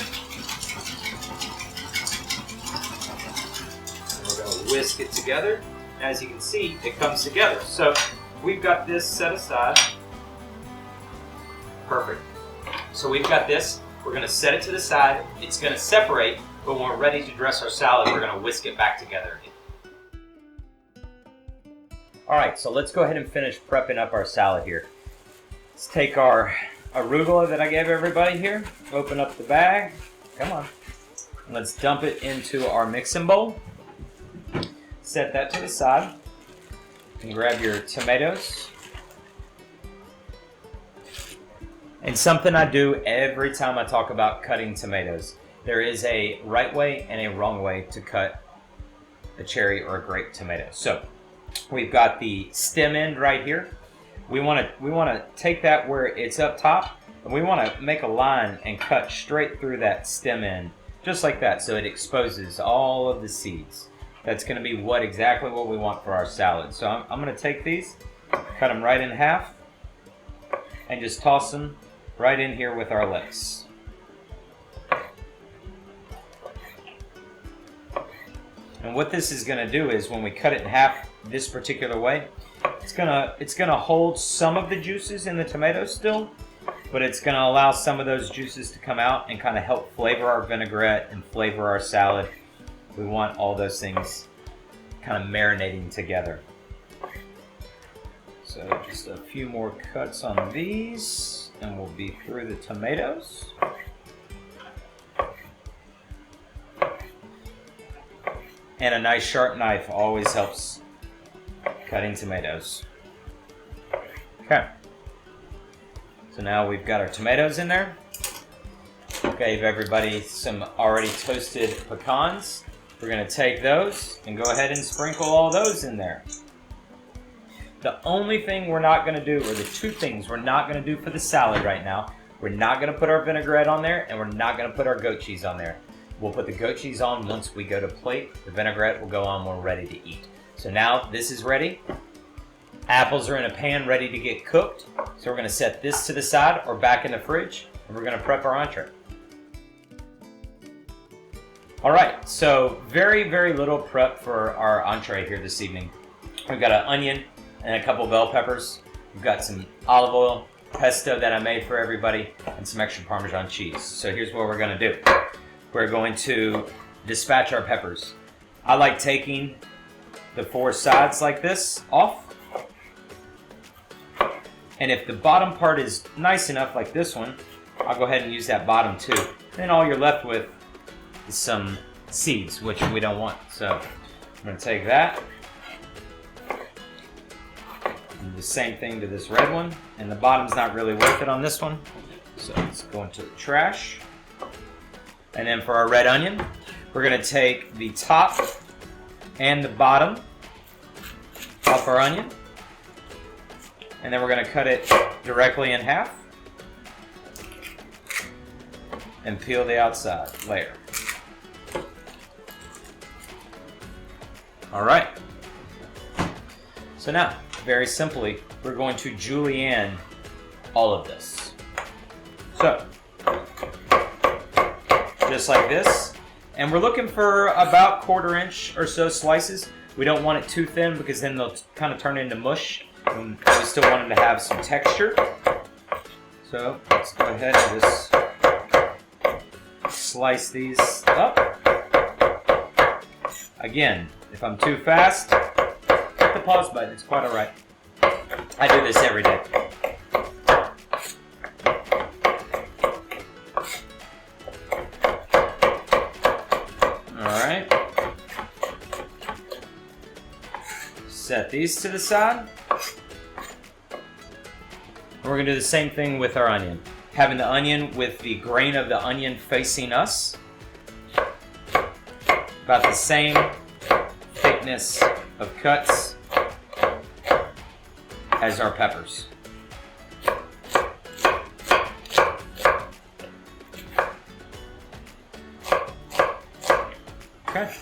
And we're going to whisk it together. As you can see, it comes together. So we've got this set aside. Perfect. So we've got this. We're going to set it to the side. It's going to separate, but when we're ready to dress our salad, we're going to whisk it back together. All right, so let's go ahead and finish prepping up our salad here. Let's take our arugula that I gave everybody here, open up the bag, come on. And let's dump it into our mixing bowl. Set that to the side. And grab your tomatoes. And something I do every time I talk about cutting tomatoes. There is a right way and a wrong way to cut a cherry or a grape tomato. So we've got the stem end right here. We want to take that where it's up top, and we want to make a line and cut straight through that stem end, just like that, so it exposes all of the seeds. That's going to be exactly what we want for our salad. So I'm going to take these, cut them right in half, and just toss them right in here with our lettuce. And what this is going to do is when we cut it in half this particular way, it's gonna hold some of the juices in the tomatoes still, but it's gonna allow some of those juices to come out and kind of help flavor our vinaigrette and flavor our salad. We want all those things kind of marinating together. So just a few more cuts on these and we'll be through the tomatoes. And a nice sharp knife always helps cutting tomatoes. Okay. So now we've got our tomatoes in there. Gave everybody some already toasted pecans. We're going to take those and go ahead and sprinkle all those in there. The only thing we're not going to do, or the two things we're not going to do for the salad right now, we're not going to put our vinaigrette on there and we're not going to put our goat cheese on there. We'll put the goat cheese on once we go to plate. The vinaigrette will go on when we're ready to eat. So now this is ready. Apples are in a pan ready to get cooked. So we're going to set this to the side or back in the fridge, and we're going to prep our entree. All right, so very, very little prep for our entree here this evening. We've got an onion and a couple bell peppers. We've got some olive oil, pesto that I made for everybody, and some extra Parmesan cheese. So here's what we're going to do. We're going to dispatch our peppers. I like taking the four sides like this off. And if the bottom part is nice enough like this one, I'll go ahead and use that bottom too. Then all you're left with is some seeds, which we don't want. So I'm going to take that. And the same thing to this red one. And the bottom's not really worth it on this one. So let's go into the trash. And then for our red onion, we're going to take the top and the bottom off our onion. And then we're going to cut it directly in half and peel the outside layer. All right. So now, very simply, we're going to julienne all of this. So just like this. And we're looking for about 1/4 inch or so slices. We don't want it too thin because then they'll kind of turn into mush. And we still want them to have some texture. So let's go ahead and just slice these up. Again, if I'm too fast, hit the pause button. It's quite all right. I do this every day. All right. Set these to the side. We're going to do the same thing with our onion. Having the onion with the grain of the onion facing us. About the same thickness of cuts as our peppers. Okay.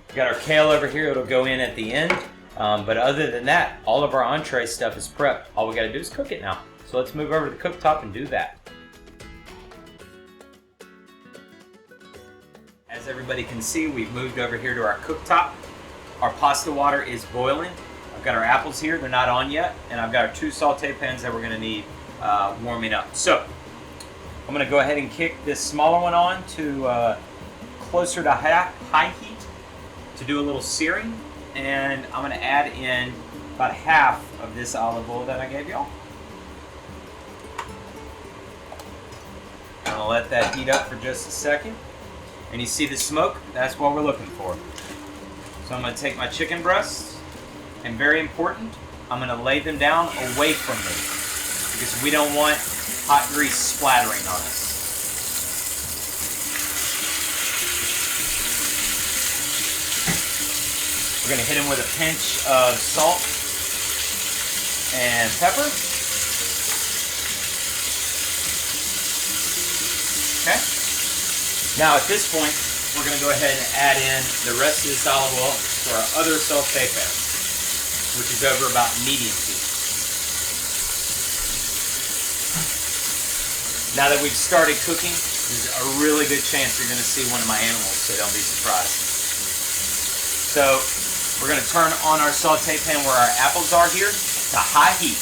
We got our kale over here. It'll go in at the end. But other than that, all of our entree stuff is prepped. All we got to do is cook it now. So let's move over to the cooktop and do that. As everybody can see, we've moved over here to our cooktop. Our pasta water is boiling. I've got our apples here. They're not on yet. And I've got our 2 saute pans that we're going to need warming up. So I'm going to go ahead and kick this smaller one on to closer to high heat to do a little searing. And I'm going to add in about half of this olive oil that I gave y'all. I'm going to let that heat up for just a second. And you see the smoke? That's what we're looking for. So I'm going to take my chicken breasts, and very important, I'm going to lay them down away from me because we don't want hot grease splattering on us. We're going to hit them with a pinch of salt and pepper. Okay. Now at this point, we're going to go ahead and add in the rest of this olive oil to our other saute pan, which is over about medium heat. Now that we've started cooking, there's a really good chance you're going to see one of my animals, so don't be surprised. So we're going to turn on our saute pan where our apples are here to high heat.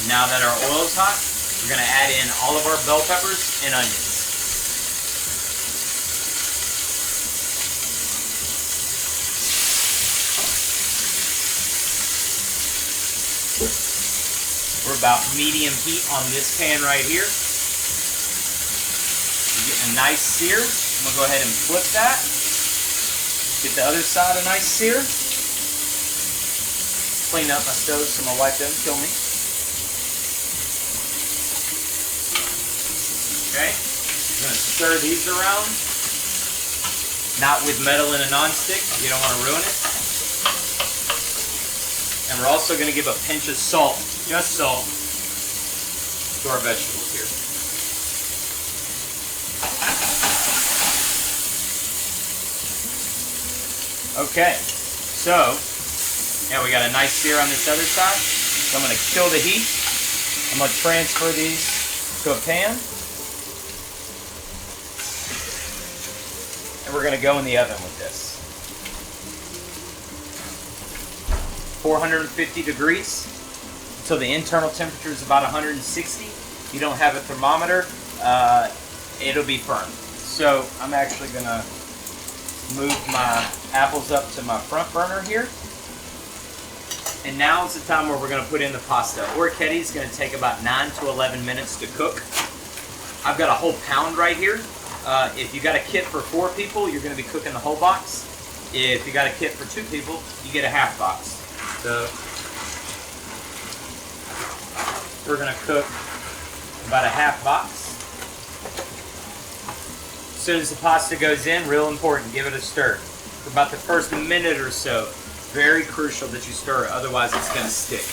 And now that our oil is hot, we're going to add in all of our bell peppers and onions. We're about medium heat on this pan right here. Getting a nice sear. I'm going to go ahead and flip that. Get the other side a nice sear. Clean up my stove so my wife doesn't kill me. Okay. I'm going to stir these around. Not with metal in a nonstick. You don't want to ruin it. And we're also going to give a pinch of salt, just salt, to our vegetables here. Okay, so yeah, we got a nice sear on this other side. So I'm going to kill the heat. I'm going to transfer these to a pan. And we're going to go in the oven with this. 450 degrees. So the internal temperature is about 160. If you don't have a thermometer, it'll be firm. So I'm actually going to move my apples up to my front burner here. And now is the time where we're going to put in the pasta. Orecchiette is going to take about 9 to 11 minutes to cook. I've got a whole pound right here. If you got a kit for 4 people, you're going to be cooking the whole box. If you got a kit for 2 people, you get a half box. So we're going to cook about a half box. As soon as the pasta goes in, real important, give it a stir. For about the first minute or so, very crucial that you stir it, otherwise it's going to stick.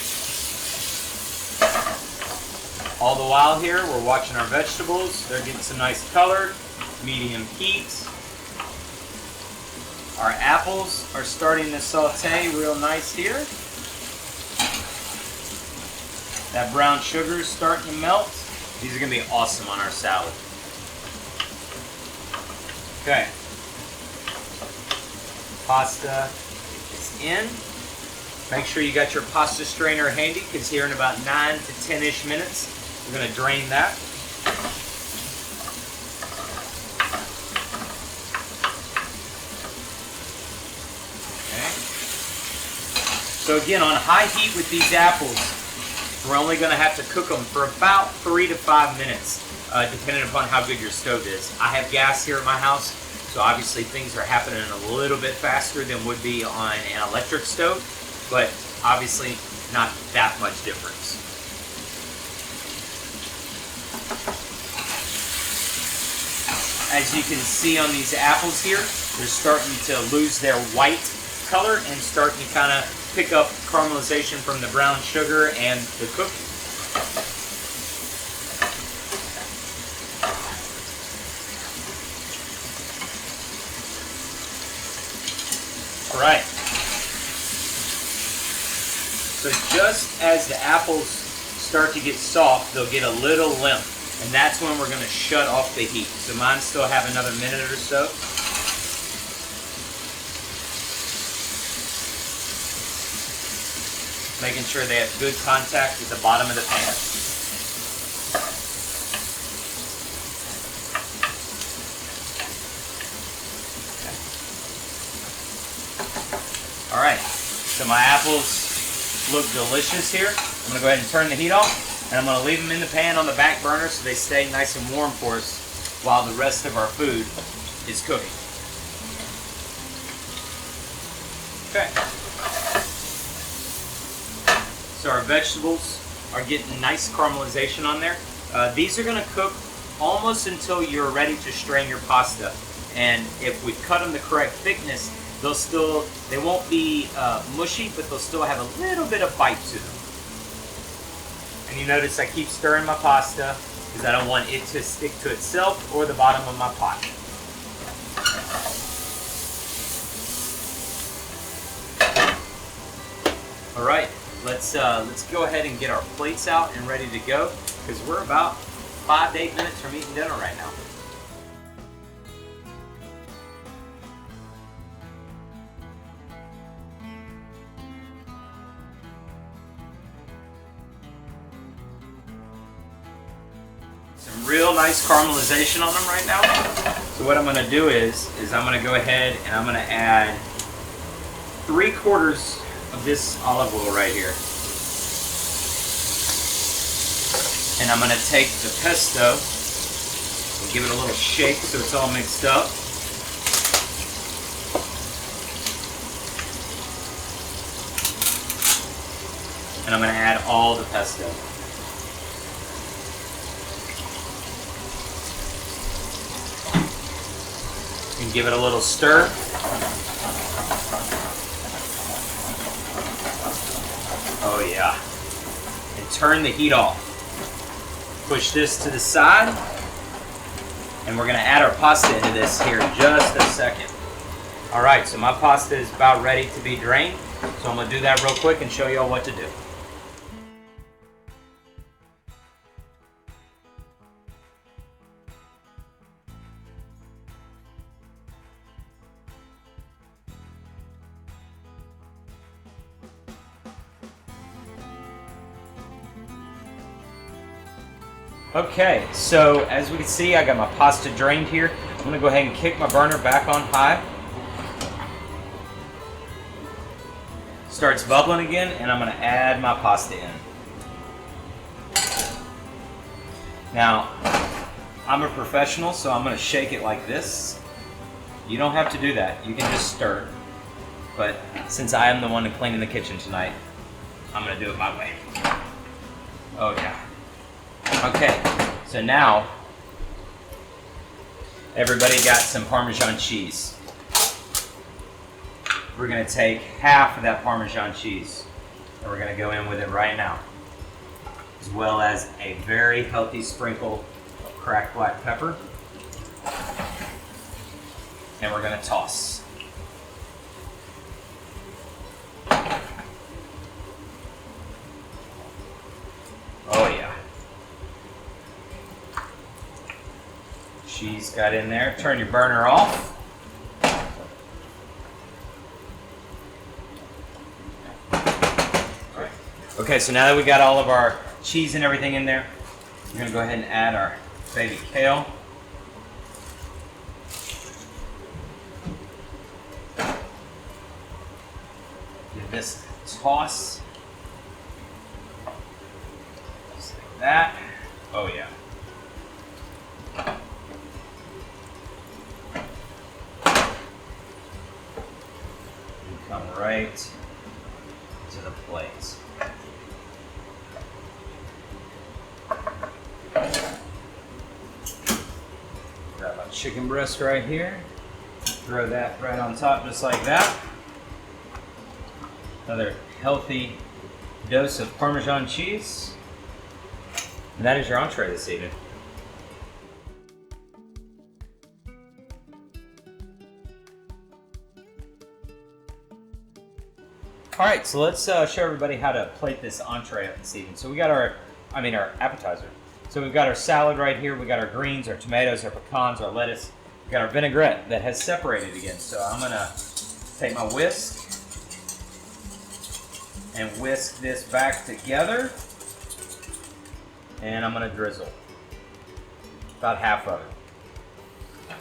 All the while here, we're watching our vegetables. They're getting some nice color, medium heat. Our apples are starting to saute real nice here. That brown sugar is starting to melt. These are gonna be awesome on our salad. Okay. Pasta is in. Make sure you got your pasta strainer handy because here in about 9 to 10-ish minutes, we're gonna drain that. So again, on high heat with these apples, we're only going to have to cook them for about 3 to 5 minutes, depending upon how good your stove is. I have gas here at my house, so obviously things are happening a little bit faster than would be on an electric stove, but obviously not that much difference. As you can see on these apples here, they're starting to lose their white color and starting to kind of pick up caramelization from the brown sugar and the cooking. All right. So just as the apples start to get soft, they'll get a little limp, and that's when we're going to shut off the heat. So mine still have another minute or so. Making sure they have good contact at the bottom of the pan. Okay. All right, so my apples look delicious here. I'm gonna go ahead and turn the heat off, and I'm gonna leave them in the pan on the back burner so they stay nice and warm for us while the rest of our food is cooking. Okay. So our vegetables are getting nice caramelization on there. These are gonna cook almost until you're ready to strain your pasta. And if we cut them the correct thickness, they won't be mushy, but they'll still have a little bit of bite to them. And you notice I keep stirring my pasta because I don't want it to stick to itself or the bottom of my pot. All right. Let's go ahead and get our plates out and ready to go because we're about 5 to 8 minutes from eating dinner right now. Some real nice caramelization on them right now. So what I'm going to do is I'm going to go ahead and I'm going to add 3/4 of this olive oil right here. And I'm gonna take the pesto and give it a little shake so it's all mixed up. And I'm gonna add all the pesto. And give it a little stir. Oh yeah. And turn the heat off. Push this to the side. And we're gonna add our pasta into this here in just a second. All right, so my pasta is about ready to be drained. So I'm gonna do that real quick and show y'all what to do. Okay, so as we can see, I got my pasta drained here. I'm gonna go ahead and kick my burner back on high. Starts bubbling again, and I'm gonna add my pasta in. Now, I'm a professional, so I'm gonna shake it like this. You don't have to do that, you can just stir. But since I am the one cleaning the kitchen tonight, I'm gonna do it my way. Oh yeah. Okay, so now everybody got some Parmesan cheese. We're gonna take half of that Parmesan cheese and we're gonna go in with it right now, as well as a very healthy sprinkle of cracked black pepper. And we're gonna toss. Oh yeah. Cheese got in there. Turn your burner off. Okay, so now that we got all of our cheese and everything in there, we're gonna go ahead and add our baby kale. Give this a toss. Just like that. Oh yeah. And come right to the plate. Grab my chicken breast right here. Throw that right on top just like that. Another healthy dose of Parmesan cheese. And that is your entree this evening. All right, so let's show everybody how to plate this entree up this evening. So we got our appetizer. So we've got our salad right here. We got our greens, our tomatoes, our pecans, our lettuce. We got our vinaigrette that has separated again. So I'm gonna take my whisk and whisk this back together. And I'm gonna drizzle about half of it.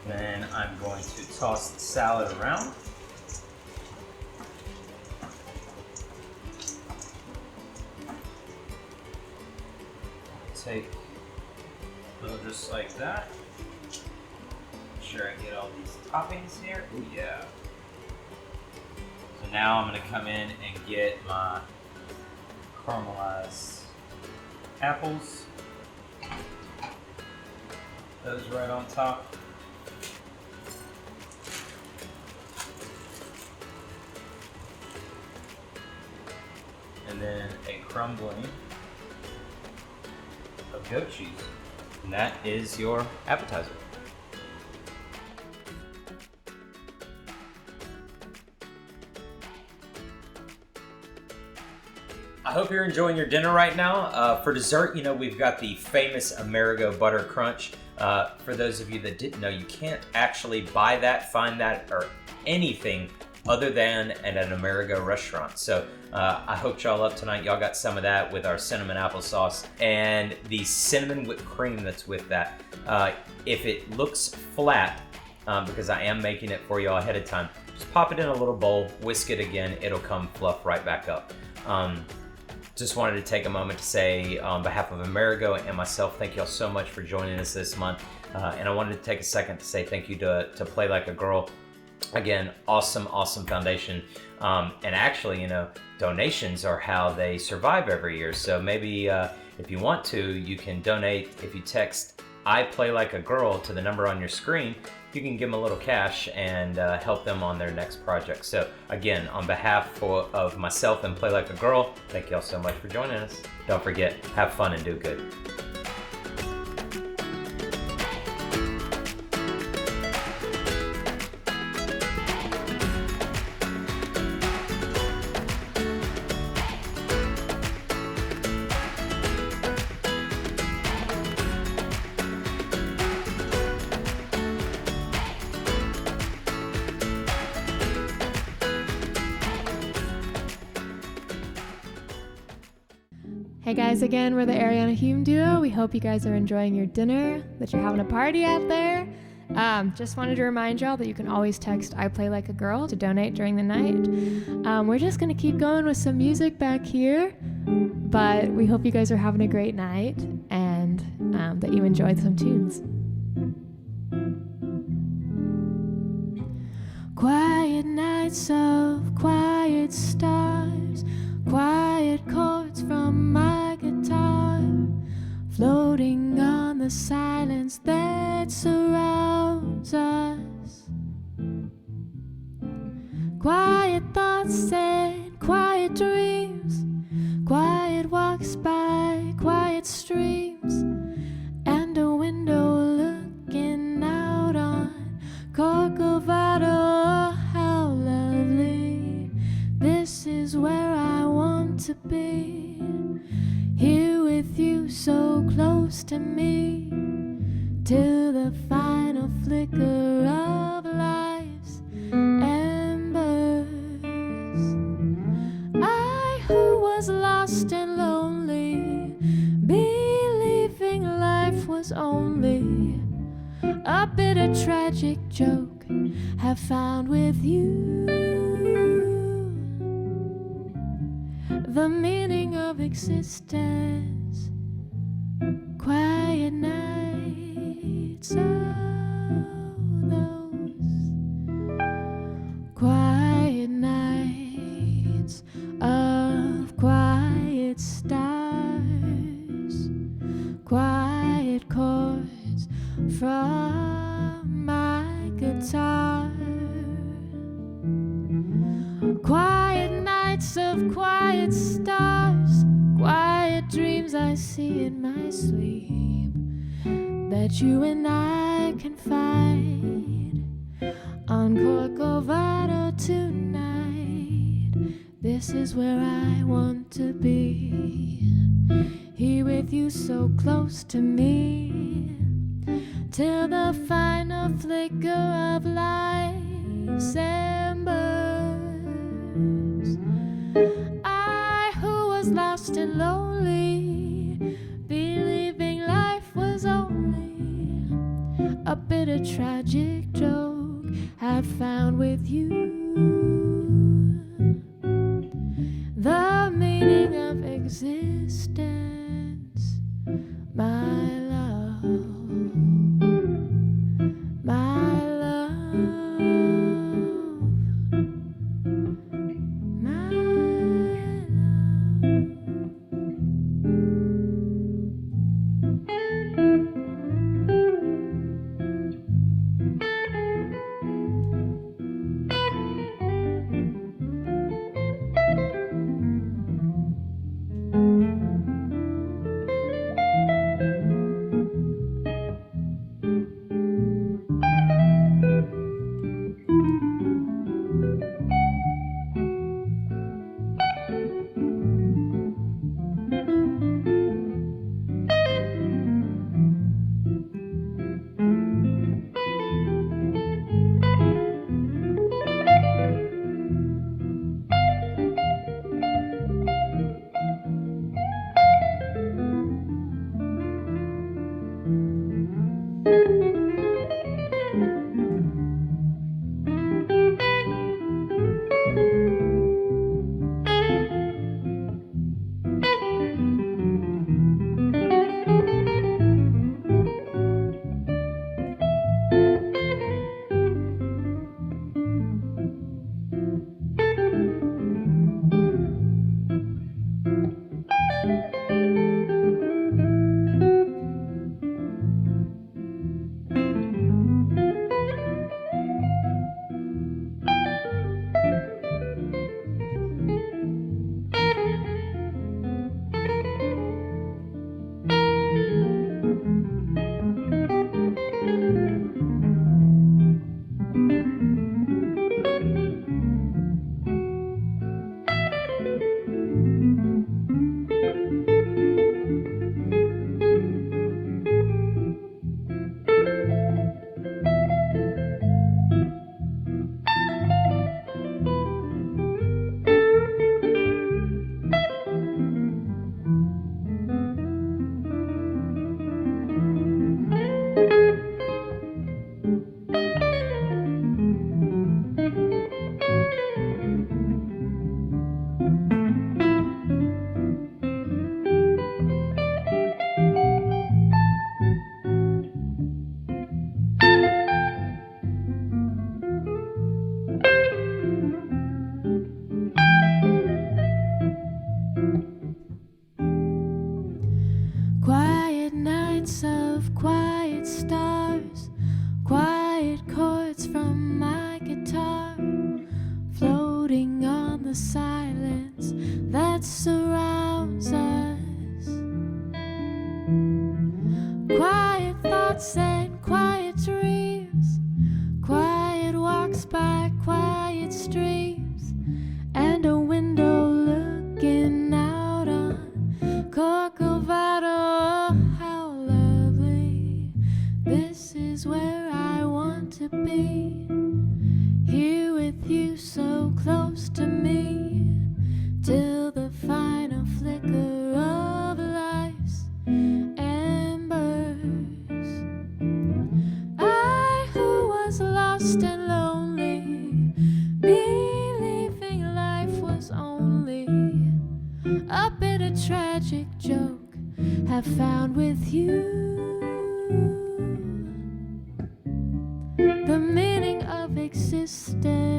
Then I'm going to toss the salad around. Take a little just like that. Make sure I get all these toppings here. Ooh, yeah. So now I'm going to come in and get my caramelized apples. Those right on top. And then a crumbling of goat cheese. And that is your appetizer. I hope you're enjoying your dinner right now. For dessert, you know, we've got the famous Amerigo Butter Crunch. For those of you that didn't know, you can't actually buy that, find that, or anything other than at an Amerigo restaurant. So I hooked y'all up tonight. Y'all got some of that with our cinnamon applesauce and the cinnamon whipped cream that's with that. If it looks flat, because I am making it for y'all ahead of time, just pop it in a little bowl, whisk it again, it'll come fluff right back up. Just wanted to take a moment to say on behalf of Amerigo and myself, thank y'all so much for joining us this month. And I wanted to take a second to say thank you to Play Like a Girl. Again, awesome foundation. And actually, you know, donations are how they survive every year. So maybe if you want to, you can donate. If you text I Play Like a Girl to the number on your screen, you can give them a little cash and help them on their next project. So again, on behalf of myself and Play Like a Girl, thank y'all so much for joining us. Don't forget, have fun and do good. Hey guys, again, we're the Ariana Hume Duo. We hope you guys are enjoying your dinner, that you're having a party out there. Just wanted to remind y'all that you can always text I Play Like a Girl to donate during the night. We're just going to keep going with some music back here, but we hope you guys are having a great night and that you enjoyed some tunes. Quiet nights of quiet stars, quiet chords from my guitar, floating on the silence that surrounds us. Quiet thoughts and quiet dreams, quiet walks by quiet streams, and a window looking out on Corcovado. How lovely, this is where I want to be. Here with you, so close to me, till the final flicker of life's embers. I who was lost and lonely, believing life was only a bitter tragic joke, have found with you the meaning of existence. Quiet nights, oh, those quiet nights of quiet stars, quiet chords from my guitar, quiet nights of quiet stars, quiet dreams I see in my sleep, that you and I can find on Corcovado tonight. This is where I want to be, here with you so close to me, till the final flicker of life's embers. I who was lost and lonely, believing life was only a bitter tragic joke, have found with you the meaning of existence, my love, my love, my quiet nights of quiet stars, quiet chords from my guitar, floating on the silence that surrounds us. Quiet thoughts and quiet dreams, quiet walks by quiet streams, and a window looking out flicker of life's embers. I who was lost and lonely, believing life was only a bitter tragic joke, have found with you the meaning of existence.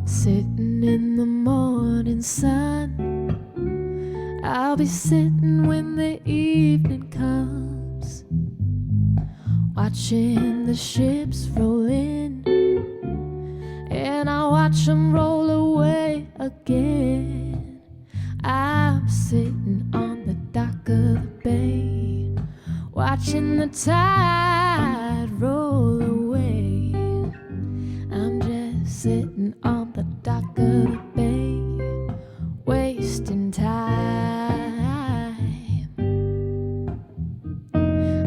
Sitting in the morning sun, I'll be sitting when the evening comes, watching the ships roll in, and I'll watch them roll away again. I'm sitting on the dock of the bay, watching the tide roll away. I'm just sitting on the dock of the bay, wasting time.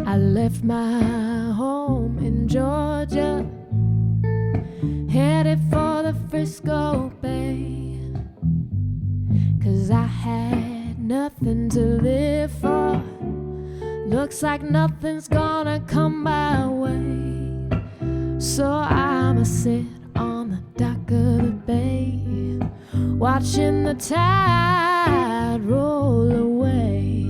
I left my home in Georgia, headed for the Frisco Bay, 'cause I had nothing to live for. Looks like nothing's gonna come my way, so I'ma sit on the dock of the bay, watching the tide roll away.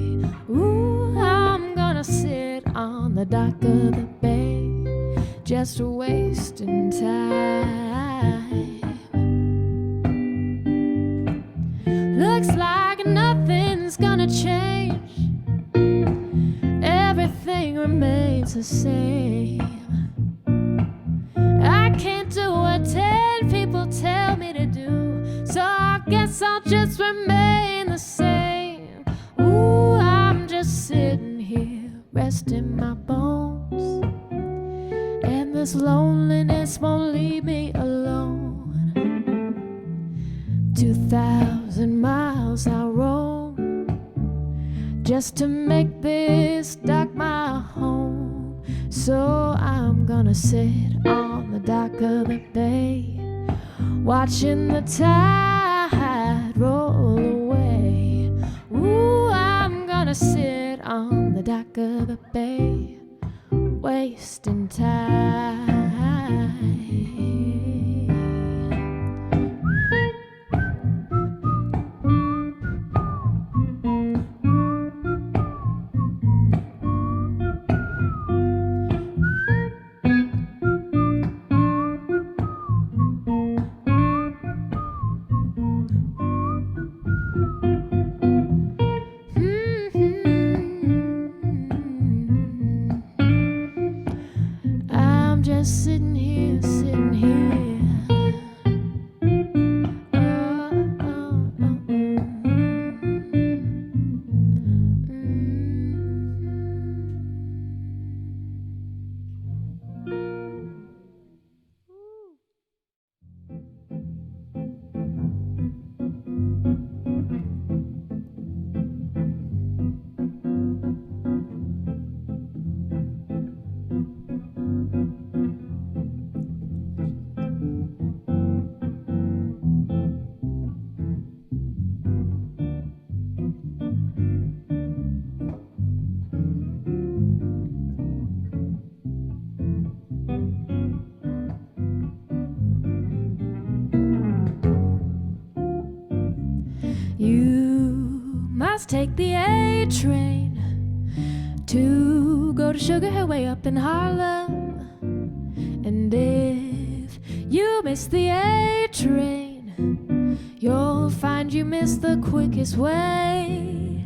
Ooh, I'm gonna sit on the dock of the bay, just wasting time. Looks like nothing's gonna change, everything remains the same. I can't do what 10 people tell me to do, so I guess I'll just remain the same. Ooh, I'm just sitting here resting my bones, and this loneliness won't leave me alone. 2,000 miles I roam just to make this dock my home, so I'm gonna sit on the dock of the bay, watching the tide roll away. Ooh, I'm gonna sit on the dock of the bay, wasting time. Sitting here, sitting here. must take the A train to go to Sugar Hill way up in Harlem. And if you miss the A train, you'll find you missed the quickest way.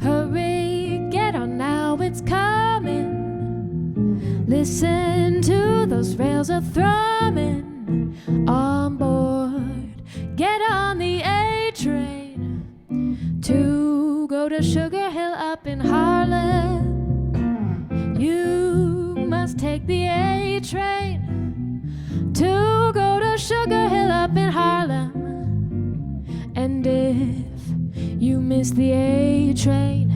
Hurry, get on now, it's coming. Listen to those rails a thrumming on board. Get on the A train to go to Sugar Hill up in Harlem. You must take the A train to go to Sugar Hill up in Harlem. And if you miss the A train,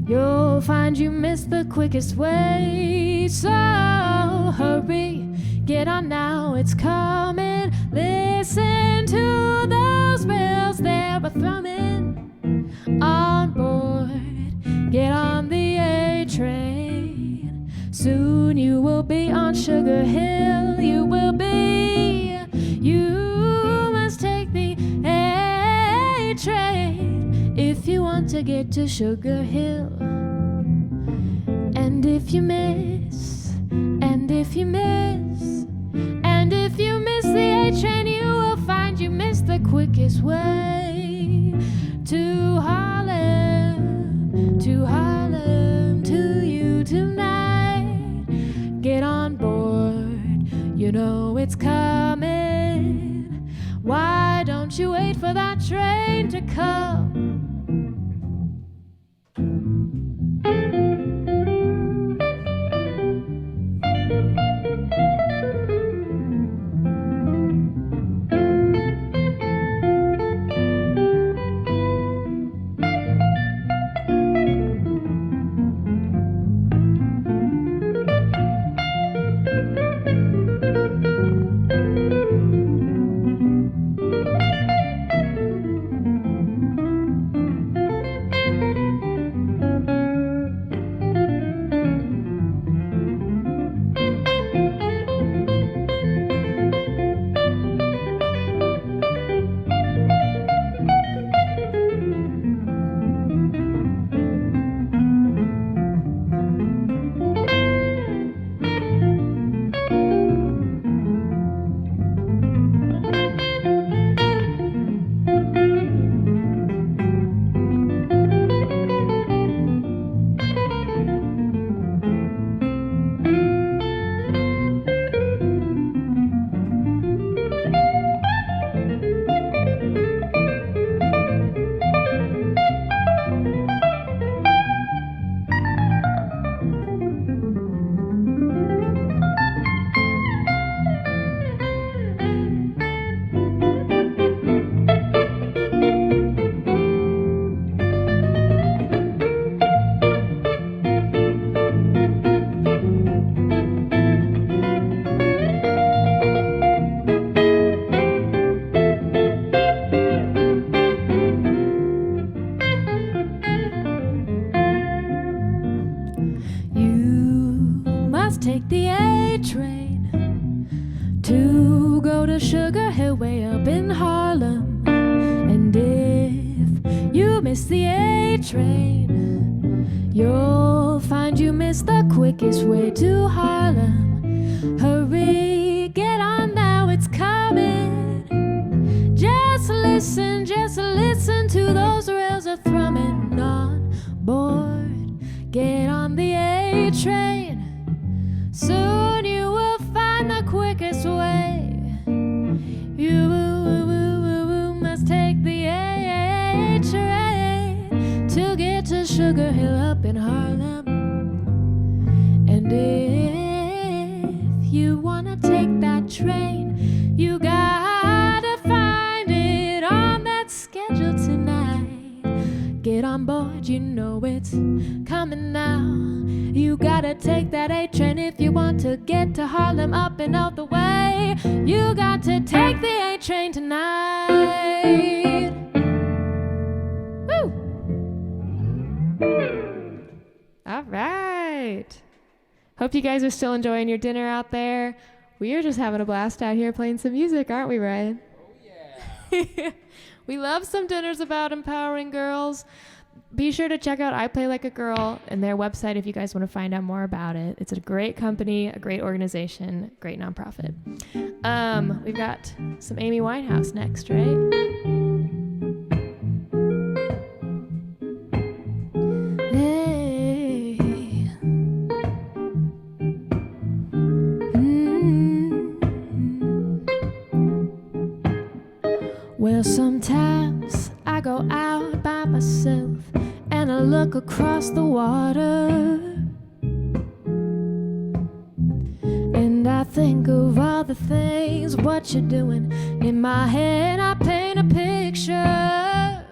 you'll find you missed the quickest way. So hurry, get on now, it's coming. Listen to those bells, they're a-thrumming on board. Get on the A train, soon you will be on Sugar Hill. You will be, you must take the A train if you want to get to Sugar Hill. And if you miss, and if you miss, and if you miss the A train, you will find you missed the quickest way to Harlem, to Harlem, to you tonight. Get on board, you know it's coming. Why don't you wait for that train to come? Take the A train to go to Sugar Hill way up in Harlem. And if you miss the A train, you'll find you missed the quickest way to Harlem. Hurry, get on now, it's coming. Just listen to those rails a thrumming on board. Get on the A train, soon you will find the quickest way. You must take the A train to get to Sugar Hill up in Harlem. And if you wanna take that train, you gotta find it on that schedule tonight. Get on board, you know it's coming now. You gotta take that A train if you want to get to Harlem up and out the way. You got to take the A train tonight. Woo! All right. Hope you guys are still enjoying your dinner out there. We are just having a blast out here playing some music, aren't we, Ryan? Oh, yeah. We love some dinners about empowering girls. Be sure to check out I Play Like a Girl and their website if you guys want to find out more about it. It's a great company, a great organization, great nonprofit. We've got some Amy Winehouse next, right? Hey. look across the water, and I think of all the things, what you're doing. In my head I paint a picture.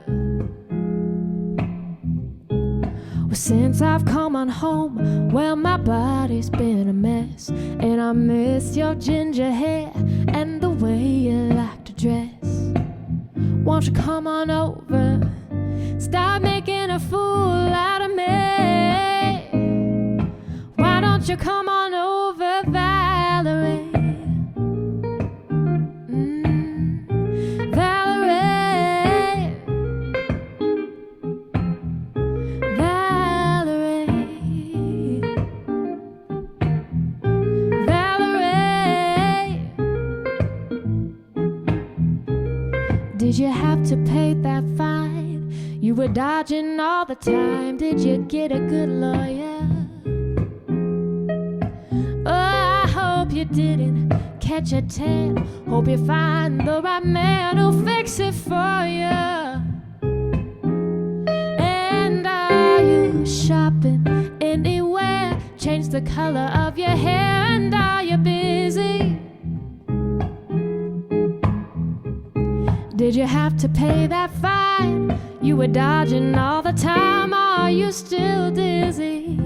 Well, since I've come on home, well, my body's been a mess, and I miss your ginger hair and the way you like to dress. Won't you come on over, stop making a fool out of me? Why don't you come on over, Valerie? Valerie, Valerie, Valerie. Did you have to pay that fine? You were dodging all the time. Did you get a good lawyer? Oh, I hope you didn't catch a tan. Hope you find the right man who'll fix it for you. And are you shopping anywhere? Change the color of your hair, and are you busy? Did you have to pay that fine? You were dodging all the time. Are you still dizzy?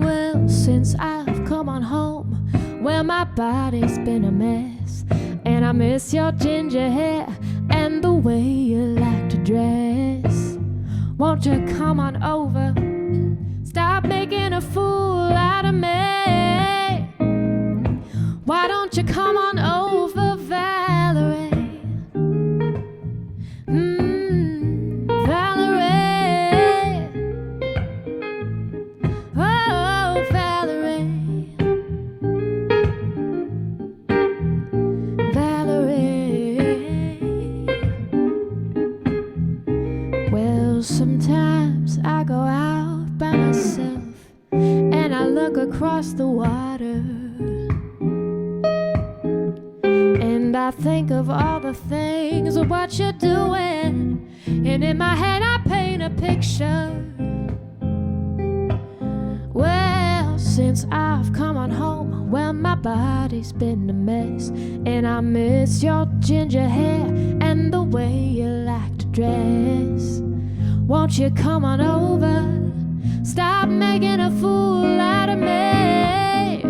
Well, since I've come on home, well, my body's been a mess, and I miss your ginger hair and the way you like to dress. Won't you come on over, stop making a fool out of me? Why don't you come on over, Valerie? Valerie. Oh, Valerie. Valerie. Well, sometimes I go out by myself and I look across the water, and I think of all the things of what you're doing, and in my head I paint a picture. Well, since I've come on home, well, my body's been a mess, and I miss your ginger hair and the way you like to dress. Won't you come on over, stop making a fool out of me?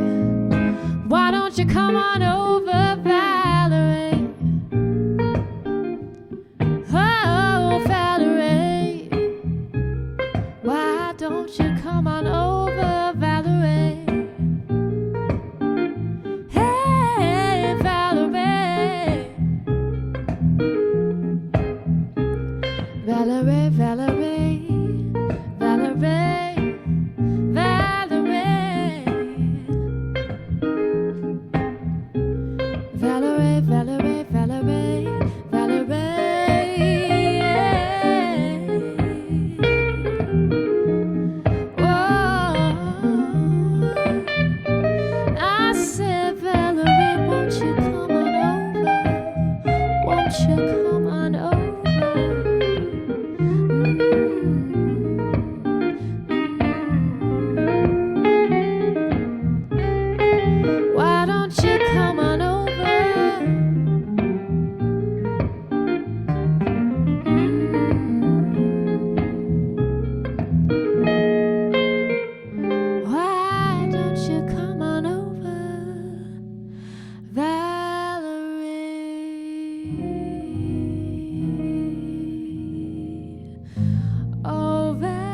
Why don't you come on over, Valerie? Oh, Valerie. Why don't you come on over, Valerie? Hey, Valerie. Valerie, Valerie, Valerie, Valerie. Valerie, Valerie, Valerie, Valerie. Whoa. I said, Valerie, won't you come on over? Won't you come on over? Why don't you come on over? Why don't you come on over, Valerie? Oh, Valerie.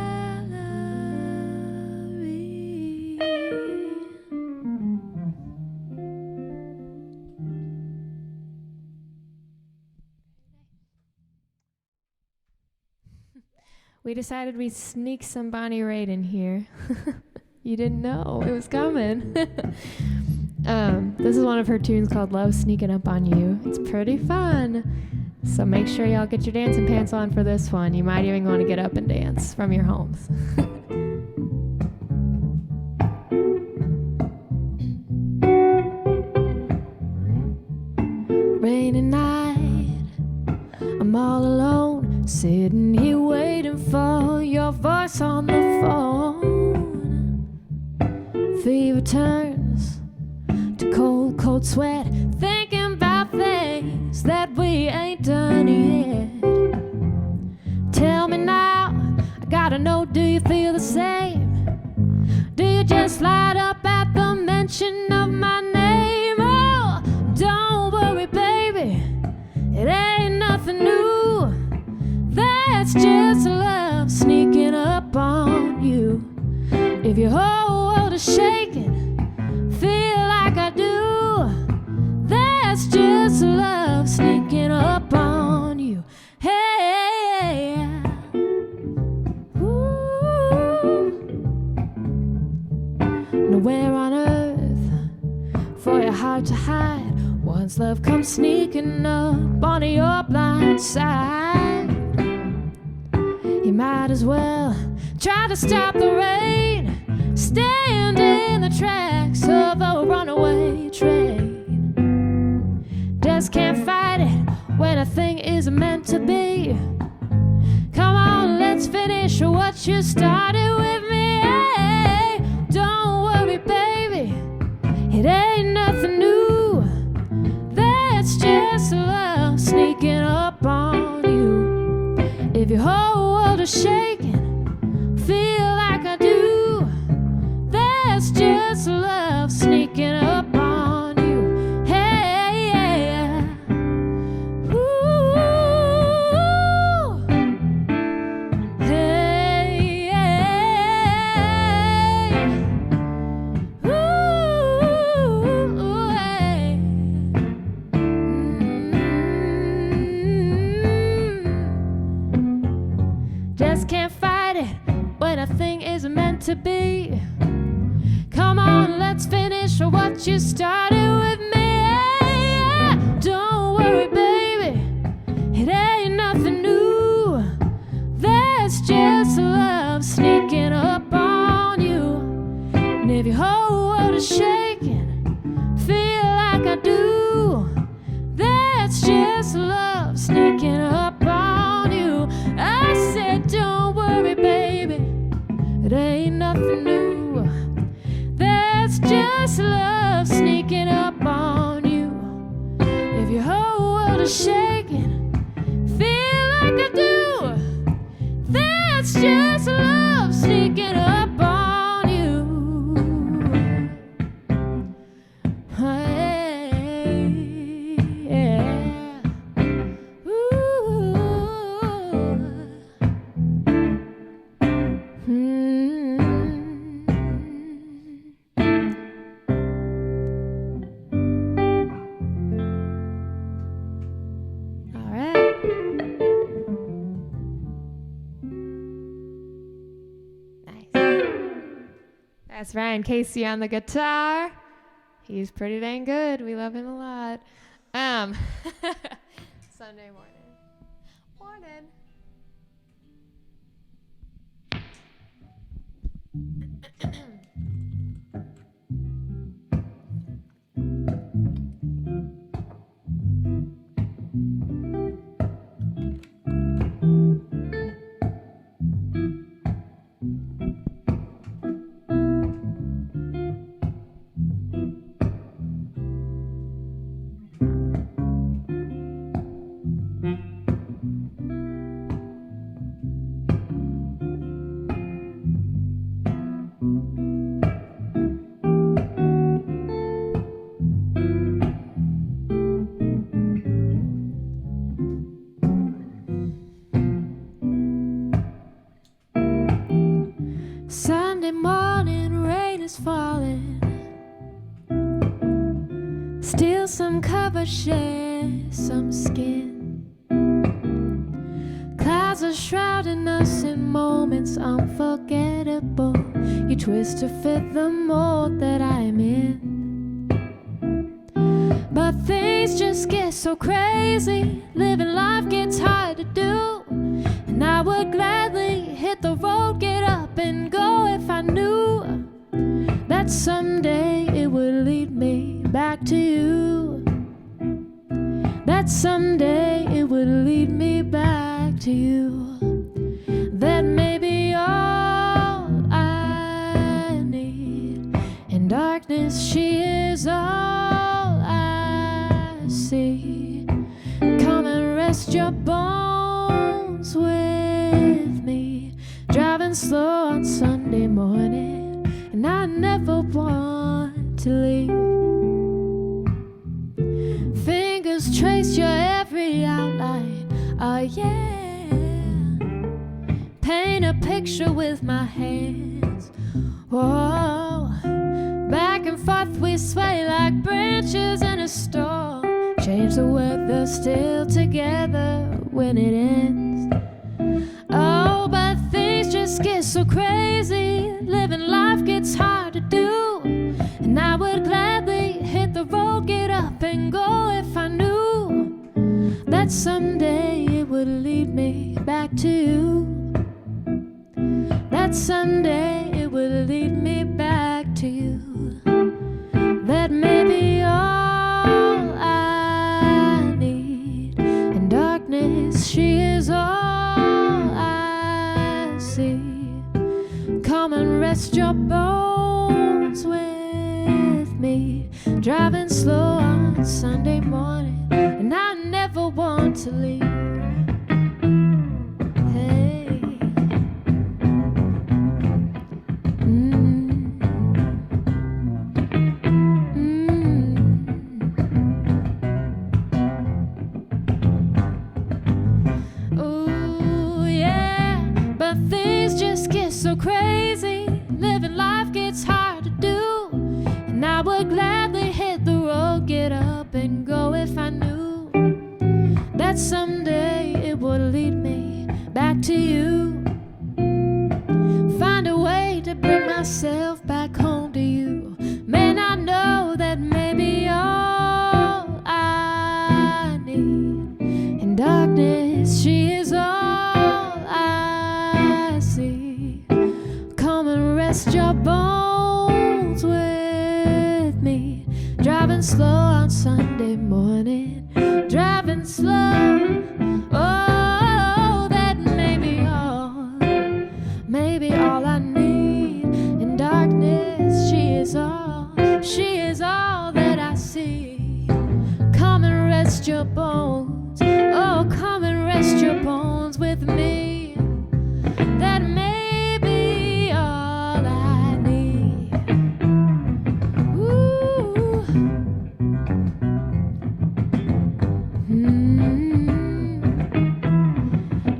We decided we'd sneak some Bonnie Raitt in here. You didn't know it was coming. This is one of her tunes called Love Sneaking Up on You. It's pretty fun. So make sure y'all get your dancing pants on for this one. You might even want to get up and dance from your homes. Rainy night, I'm all alone, sitting turns to cold, cold sweat, thinking about things that we ain't done yet. Tell me now, I gotta know, do you feel the same? Do you just light up at the mention of my name? Oh, don't worry, baby, it ain't nothing new. That's just love sneaking up on you. If your whole world is shaking, feel like I do, that's just love sneaking up on you. Hey, ooh. Nowhere on earth for your heart to hide once love comes sneaking up onto your blind side. You might as well try to stop the rain, stand in the tracks of a runaway train. Just can't fight it when a thing is meant to be. Come on, let's finish what you started with me. Hey, don't worry, baby, it ain't nothing new. That's just love sneaking up on you. If your whole world is shaking, feel like I do, that's just love sneaking up on you. Hey, yeah. Ooh. Hey, yeah. Ooh, hey. Just can't fight it when a thing is meant to be. Come on, let's finish what you started with me. Yeah. Don't worry, baby, it ain't nothing new. That's just love sneaking up on you. And if your whole world is shaking, feel like I do, that's just love sneaking up on you. I said, don't worry, baby, it ain't nothing new. That's just love sneaking up on you. If your whole world is shaking, feel like I do, that's just love sneaking up on you. Hey, yeah. Ooh. All right. Nice. That's Ryan Casey on the guitar. He's pretty dang good. We love him a lot. Sunday morning. Morning. Sunday morning, rain is falling. Still some cover share some skin. Clouds are shrouding us in moments unforgettable. You twist to fit the mold that I'm in. But things just get so crazy. Living life gets hard to do. And I would gladly hit the road, get up and go if I knew that someday it would lead me back to you. That someday it would lead me back to you. That may be all I need. And dark darkness, she is all I see. Come and rest your bones with me. Driving slow on Sunday morning, and I never want to leave. Fingers trace your every outline, oh yeah. Paint a picture with my hands, whoa. Back and forth we sway like branches in a storm. Change the weather, still together when it ends. Oh, but things just get so crazy. Living life gets hard to do, and I would gladly hit the road, get up and go if I knew that someday it would lead me back to you. That someday it would lead me back to you. That may be all I need. In darkness, she is all I see. Come and rest your bones with me. Driving slow on Sunday morning, and I never want to leave. So crazy, living life gets hard to do, and I would gladly hit the road, get up and go if I knew that someday it would lead me back to you. Find a way to bring myself back home to you. May not know that maybe all I need. In darkness, she is all I see. Come and rest your bones with me. Driving slow on Sunday morning, driving slow. Oh, that may be all I need. In darkness, she is all that I see. Come and rest your bones. Oh, come and rest your bones with me. That may be all I need. Ooh.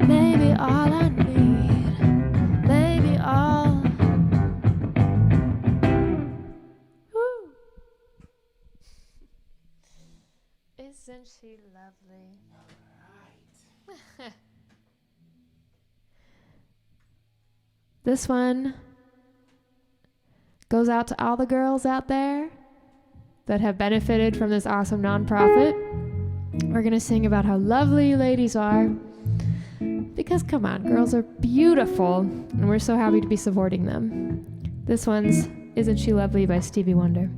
Maybe all I need. Maybe all. Ooh. Isn't she lovely? This one goes out to all the girls out there that have benefited from this awesome nonprofit. We're going to sing about how lovely you ladies are. Because come on, girls are beautiful, and we're so happy to be supporting them. This one's Isn't She Lovely by Stevie Wonder.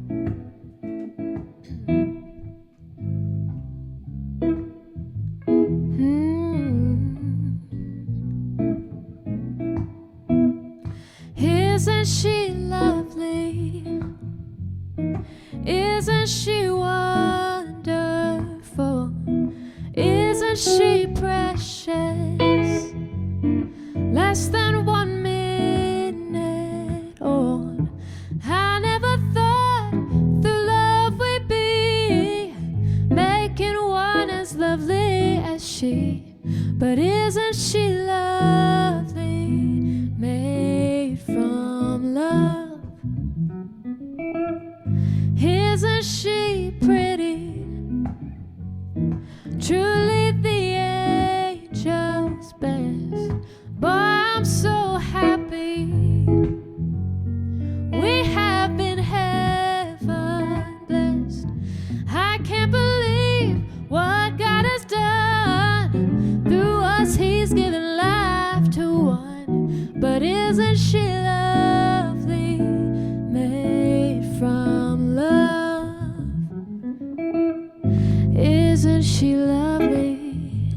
Isn't she lovely? Isn't she wonderful? Isn't she precious? Less than 1 minute on. I never thought the love would be making one as lovely as she. But isn't she lovely? Made from love. Isn't she pretty? Truly the angel's best. Boy, I'm so happy we have been heaven blessed. I can't believe what God has done. Through us He's given life to one. But isn't she lovely? Made from love. Isn't she lovely?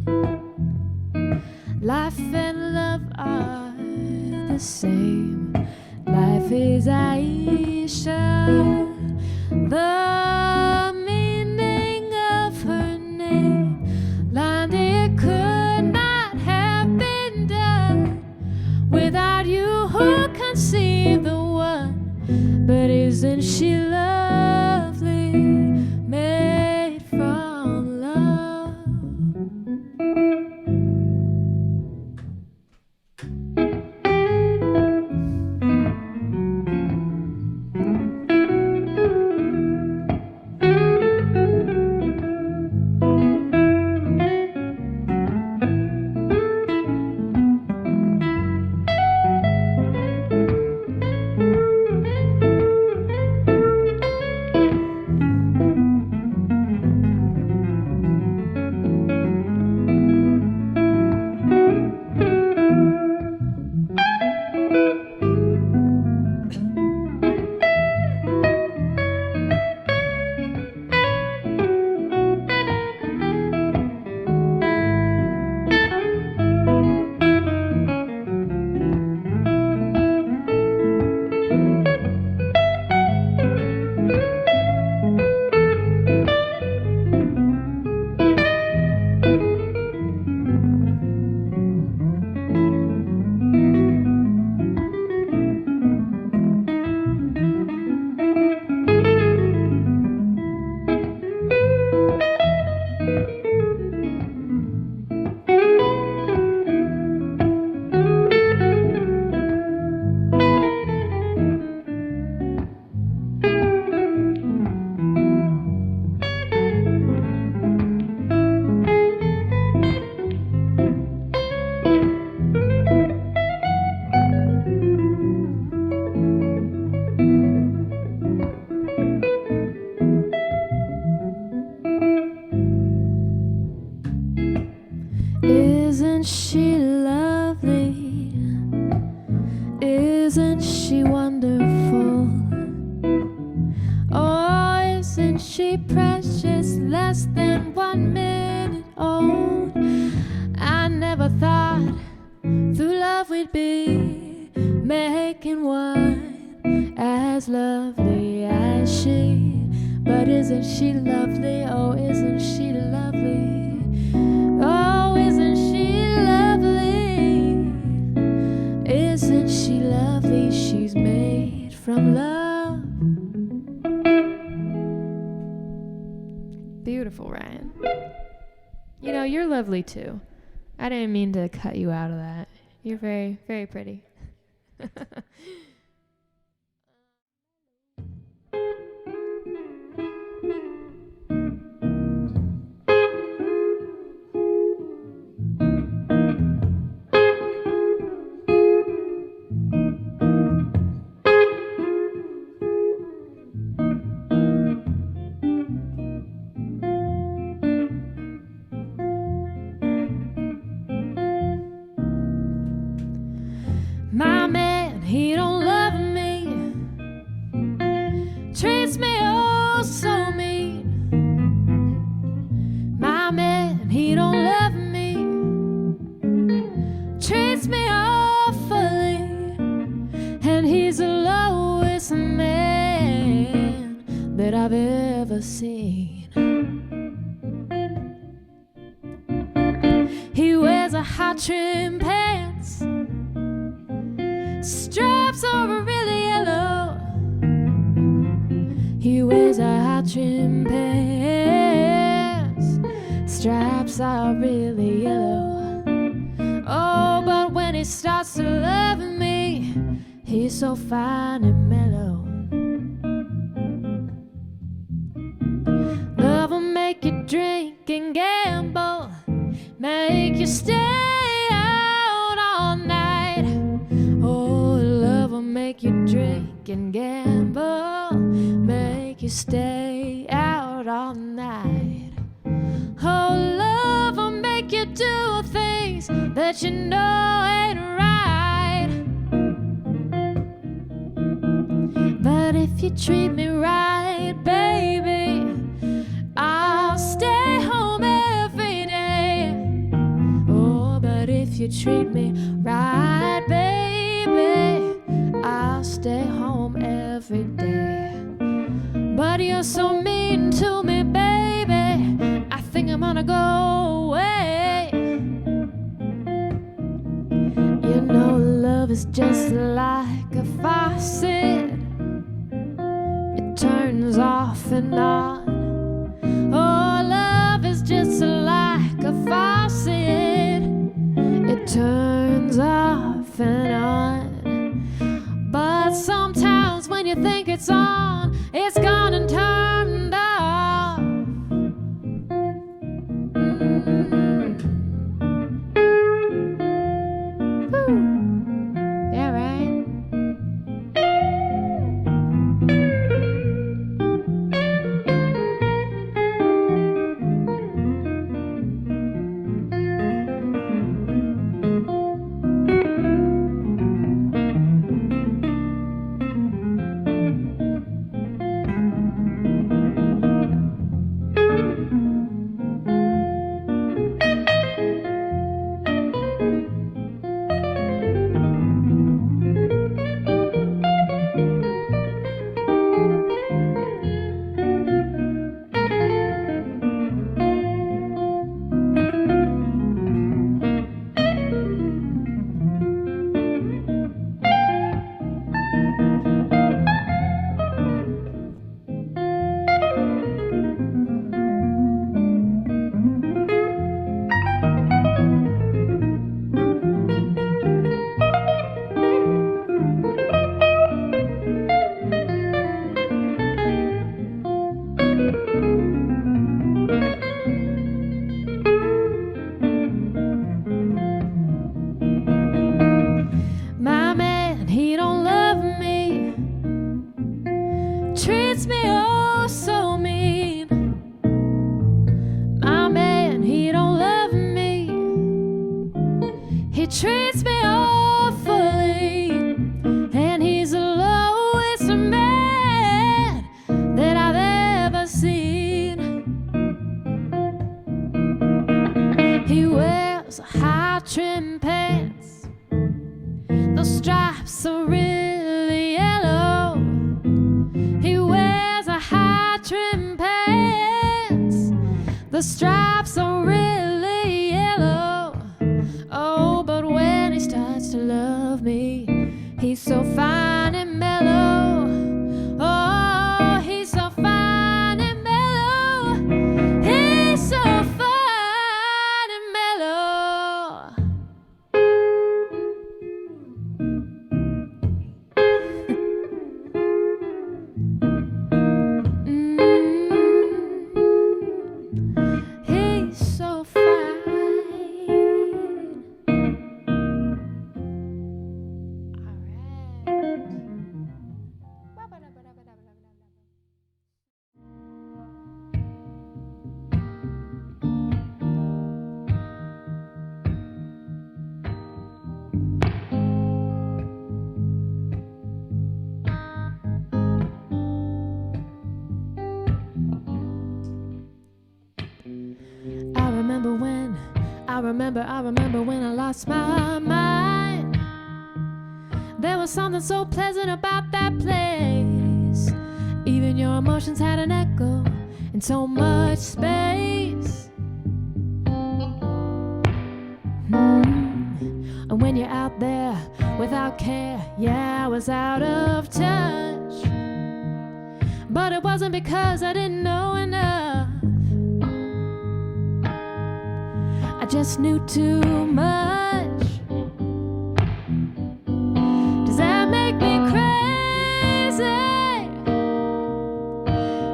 Life and love are the same. Life is Aisha. but isn't she lovely? Made from love. Isn't she lovely? Isn't she wonderful? Oh, isn't she precious, less than 1 minute old? I never thought through love we'd be making one as lovely as she. But isn't she lovely? Oh, isn't she lovely? Oh, isn't she lovely? Isn't she lovely? She's made from love. Beautiful, Ryan. You know, you're lovely too. I didn't mean to cut you out of that. You're very, very pretty. My man, he don't love me, treats me oh so mean. My man, he don't love me, treats me awfully, and he's the lowest man that I've ever seen. He wears a high trim pants, straps are really yellow. He wears a high trim pants, straps are really yellow. Oh, but when he starts to love me, he's so fine and mellow. Love will make you drink and gamble, make you stay out all night. Oh, love will make you drink and gamble, make you stay out all night. Oh, love will make you do things that you know ain't right. But if you treat me right, baby, I'll stay home every day. Oh, but if you treat me right, baby, I'll stay home every day. But you're so mean to me, baby, I think I'm gonna go away. You know love is just like a faucet, turns off and on. Oh, love is just like a faucet. It turns off and on. But sometimes when you think it's on, it's gone and turned off. Yeah, right? My man, he don't love me, treats me oh so mean. My man, he don't love me, he treats me awfully, and he's the lowest man that I've ever seen. He wears high trim pants, the stripes are really yellow. He wears a high trim pants, the stripes are really yellow. Oh, but when he starts to love me, he's so fine and mellow. Oh, he's so fine and mellow. He's so fine and mellow. He's so fine. I remember when I lost my mind. There was something so pleasant about that place. Even your emotions had an echo in so much space. And when you're out there without care, yeah, I was out of touch. But it wasn't because I didn't know enough. I just knew too much. Does that make me crazy?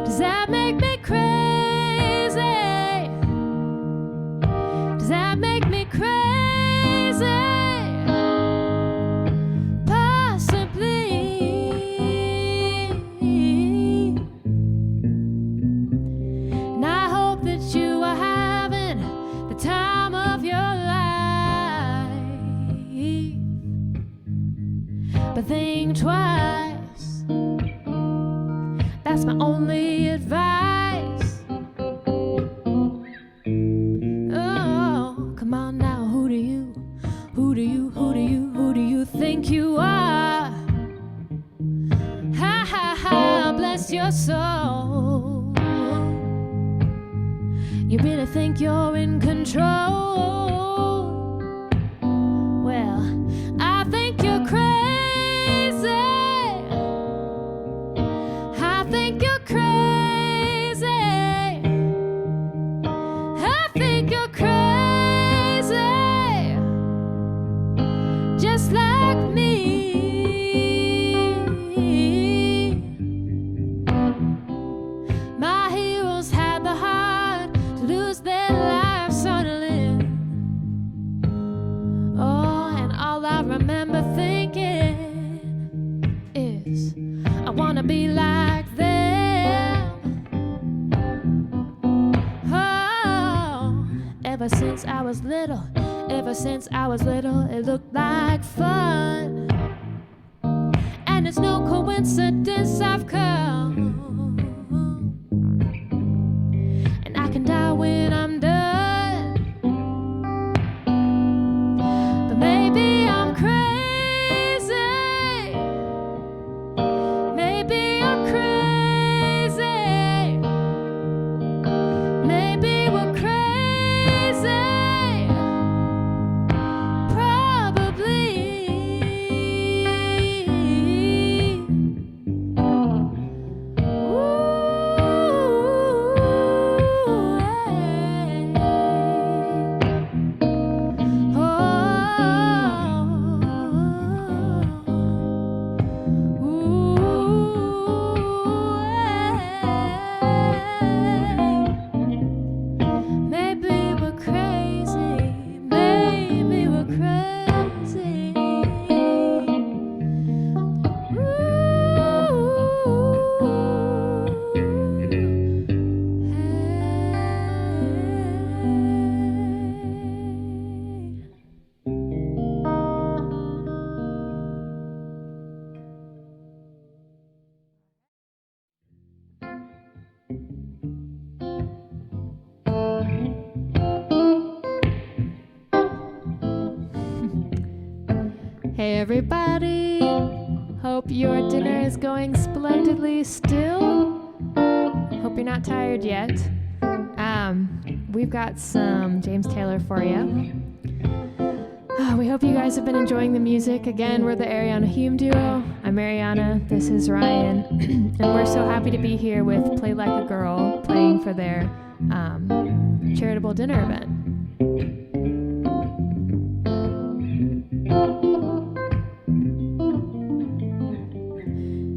Does that make me crazy? Does that make me crazy? Possibly. And I hope that you are having the time of your life. But think twice. That's my only advice. Oh, come on now, who do you think you are? Ha ha ha, bless your soul. You really think you're in control? Well, I think you're crazy. I think crazy. I think you're crazy, just like me. My heroes had the heart to lose their lives suddenly. Oh, and all I remember thinking is, I wanna be like them. Oh, ever since I was little, it looked like fun. And it's no coincidence I've come. And I can die when I'm done. But maybe I'm crazy. Maybe I'm crazy. Maybe we're crazy. Probably. Maybe we're crazy. Maybe we're crazy. Hey everybody, hope your dinner is going splendidly still. Hope you're not tired yet. We've got some James Taylor for you. We hope you guys have been enjoying the music. Again, we're the Ariana Hume Duo. I'm Ariana, this is Ryan, and we're so happy to be here with Play Like a Girl, playing for their charitable dinner event.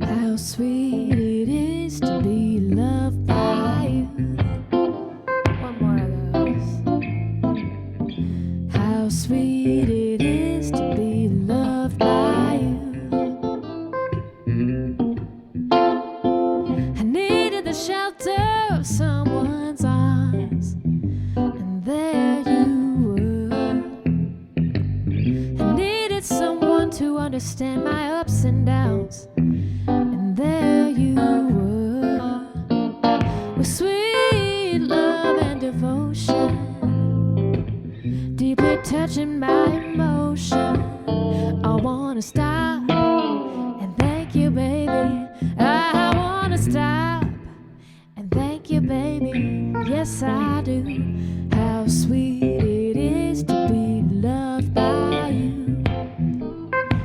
How sweet it is to be loved by you. One more of those. How sweet it is to be loved by you. I needed the shelter of someone's arms, and there you were. I needed someone to understand my ups and downs, and there you were, with sweet love and devotion, deeply touching my emotion. I wanna stop and thank you, baby. I wanna stop and thank you, baby. Yes, I do. How sweet it is to be loved by you.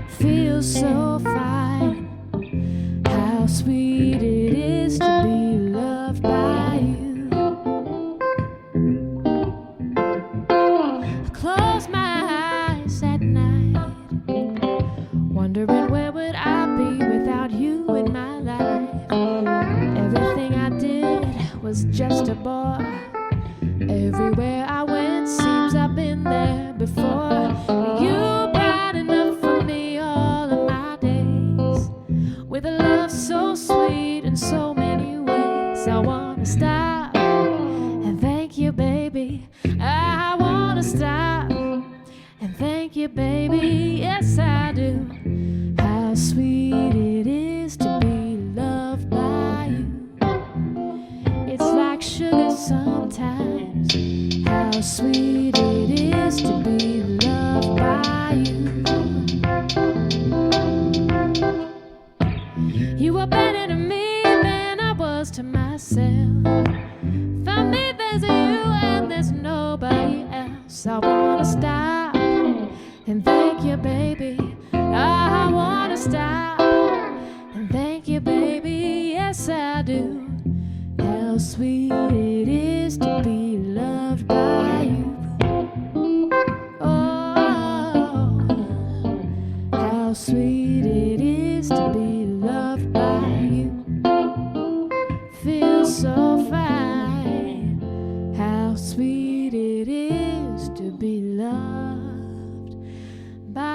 Feels so fine. How sweet it is to be loved by you. I close my eyes at night, wondering where would I be without you in my life. Everything I did was just a bore. Everywhere I went seems I've been there before. You bright enough for me all of my days, with a love so sweet in so many ways. I wanna stop and thank you, baby. I wanna stop and thank you, baby. Yes, I do. How sweet it is to be loved by you. It's like sugar sometimes. How sweet it is to be loved by you. You were better to me than I was to myself. For me, there's you and there's nobody else. I wanna stop and thank you, baby. I wanna stop and thank you, baby. Yes, I do. How sweet it is to be loved by you. Oh, how sweet it is to be loved by you. Feels so fine. How sweet it is to be loved by.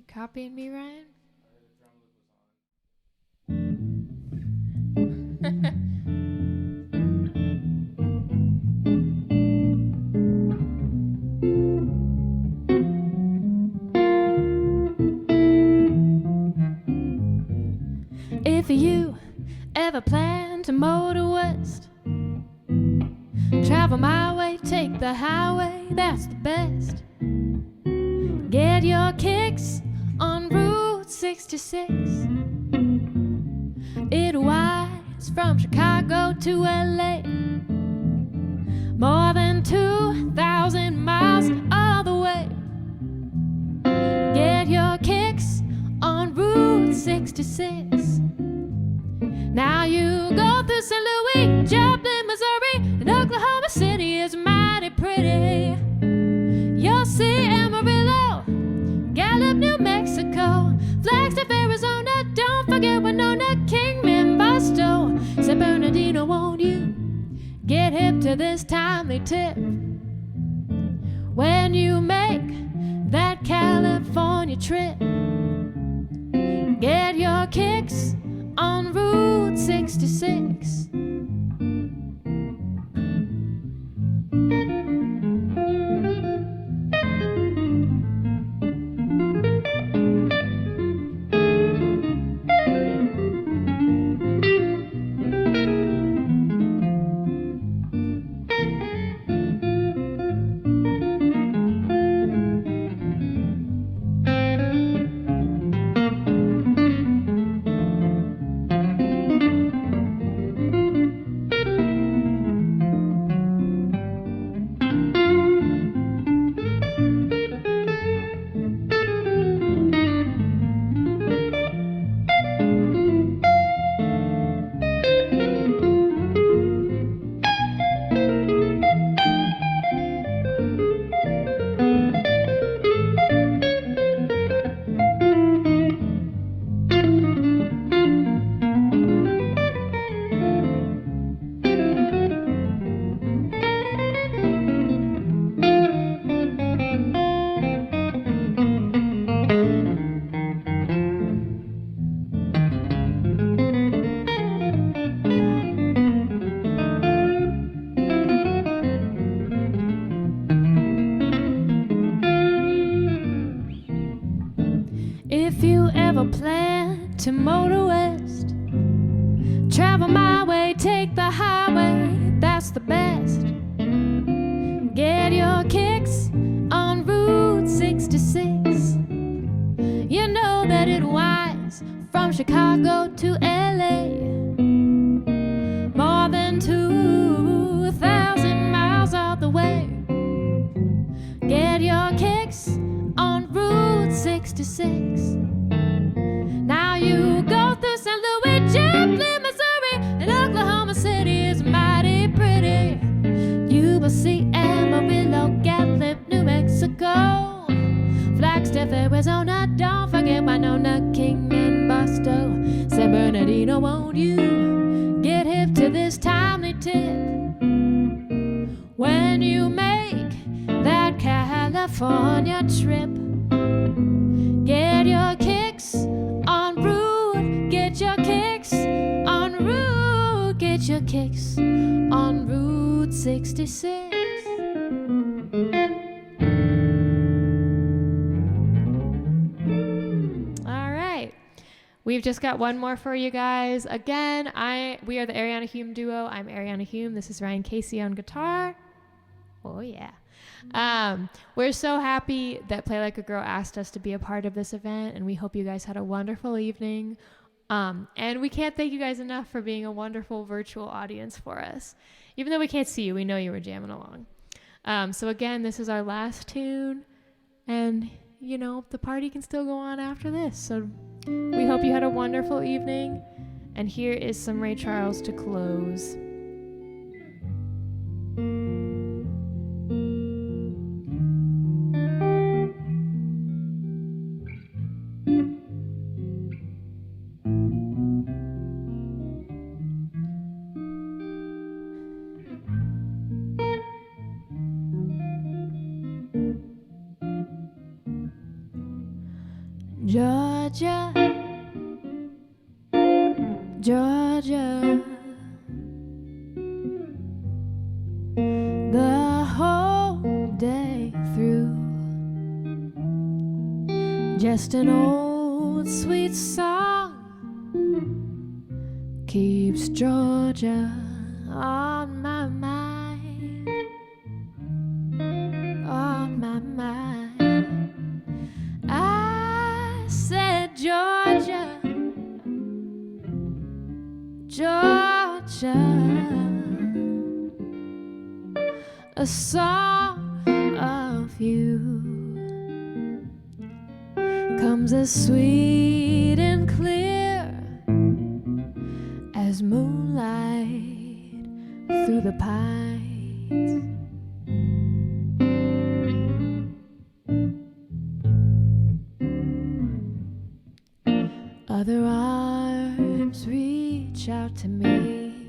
Copying me, Ryan? If you ever plan to motor west, travel my way, take the highway, that's the best. Get your kicks on Route 66. It winds from Chicago to LA, more than 2,000 miles all the way. Get your kicks on Route 66. Now you go through St. Louis, Joplin, Missouri, and Oklahoma City is mighty pretty. You'll see Amarillo, Gallup, New Mexico, Flagstaff, Arizona, don't forget Winona, Kingman, Barstow, San Bernardino, won't you get hip to this timely tip? When you make that California trip, get your kicks on Route 66. If you ever plan to motor west, travel my way, take the highway, that's the best. Get your kicks on Route 66. You know that it winds from Chicago to LA, more than 2,000 miles all the way. Get your kicks on Route 66. Now you go through St. Louis, Joplin, Missouri, and Oklahoma City is mighty pretty. You will see Amarillo, Gallup, New Mexico, Flagstaff, Arizona, don't forget Winona, Kingman, Barstow, San Bernardino, won't you get hip to this timely tip? When you make that California trip, get your kicks on Route, get your kicks on Route, get your kicks on Route 66. All right. We've just got one more for you guys. Again, we are the Ariana Hume duo. I'm Ariana Hume. This is Ryan Casey on guitar. Oh, yeah. We're so happy that Play Like a Girl asked us to be a part of this event, and we hope you guys had a wonderful evening. And we can't thank you guys enough for being a wonderful virtual audience for us. Even though we can't see you, we know you were jamming along. So again, this is our last tune, and you know, the party can still go on after this. So we hope you had a wonderful evening, and here is some Ray Charles to close. Georgia, Georgia, the whole day through, just an old sweet song keeps Georgia on my mind, on my mind. Said Georgia, Georgia, a song of you comes as sweet and clear as moonlight through the pines. Other arms reach out to me,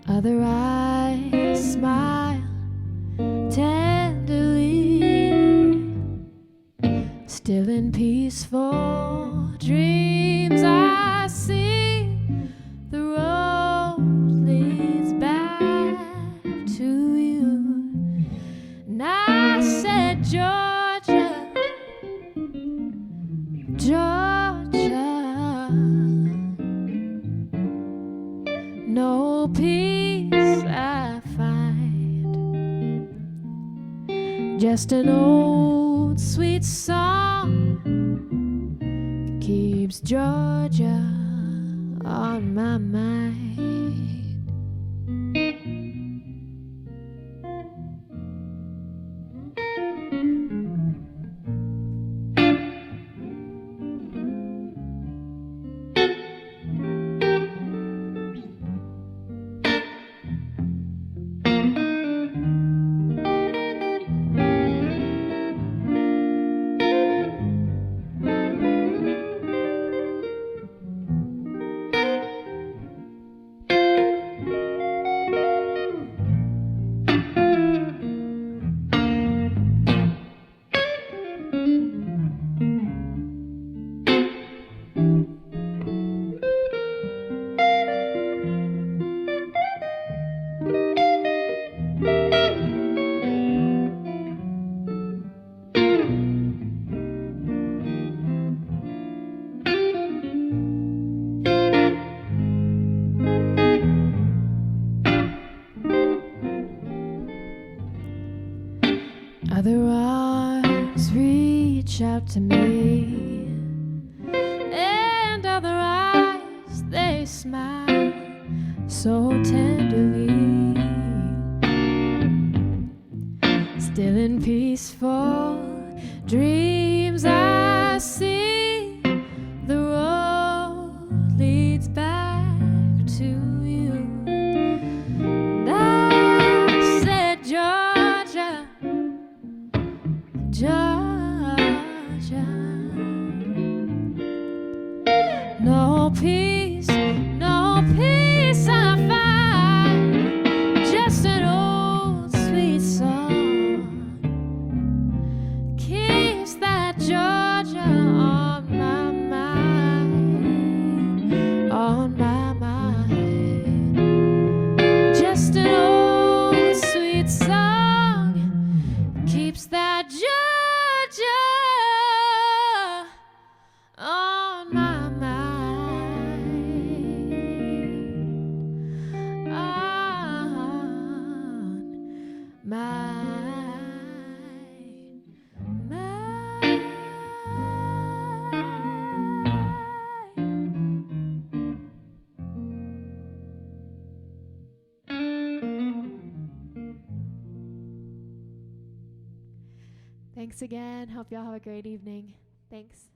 other eyes smile tenderly, still in peaceful dreams I see the road leads back to you. And I said, Georgia, Georgia, no peace I find, just an old sweet song keeps Georgia on my mind. Other arms reach out to me, and other eyes, they smile so tenderly, still in peaceful dreams I see the road leads back to you. And I said, Georgia, Georgia, no peace I find, just an old sweet song keeps that Thanks again. Hope y'all have a great evening. Thanks.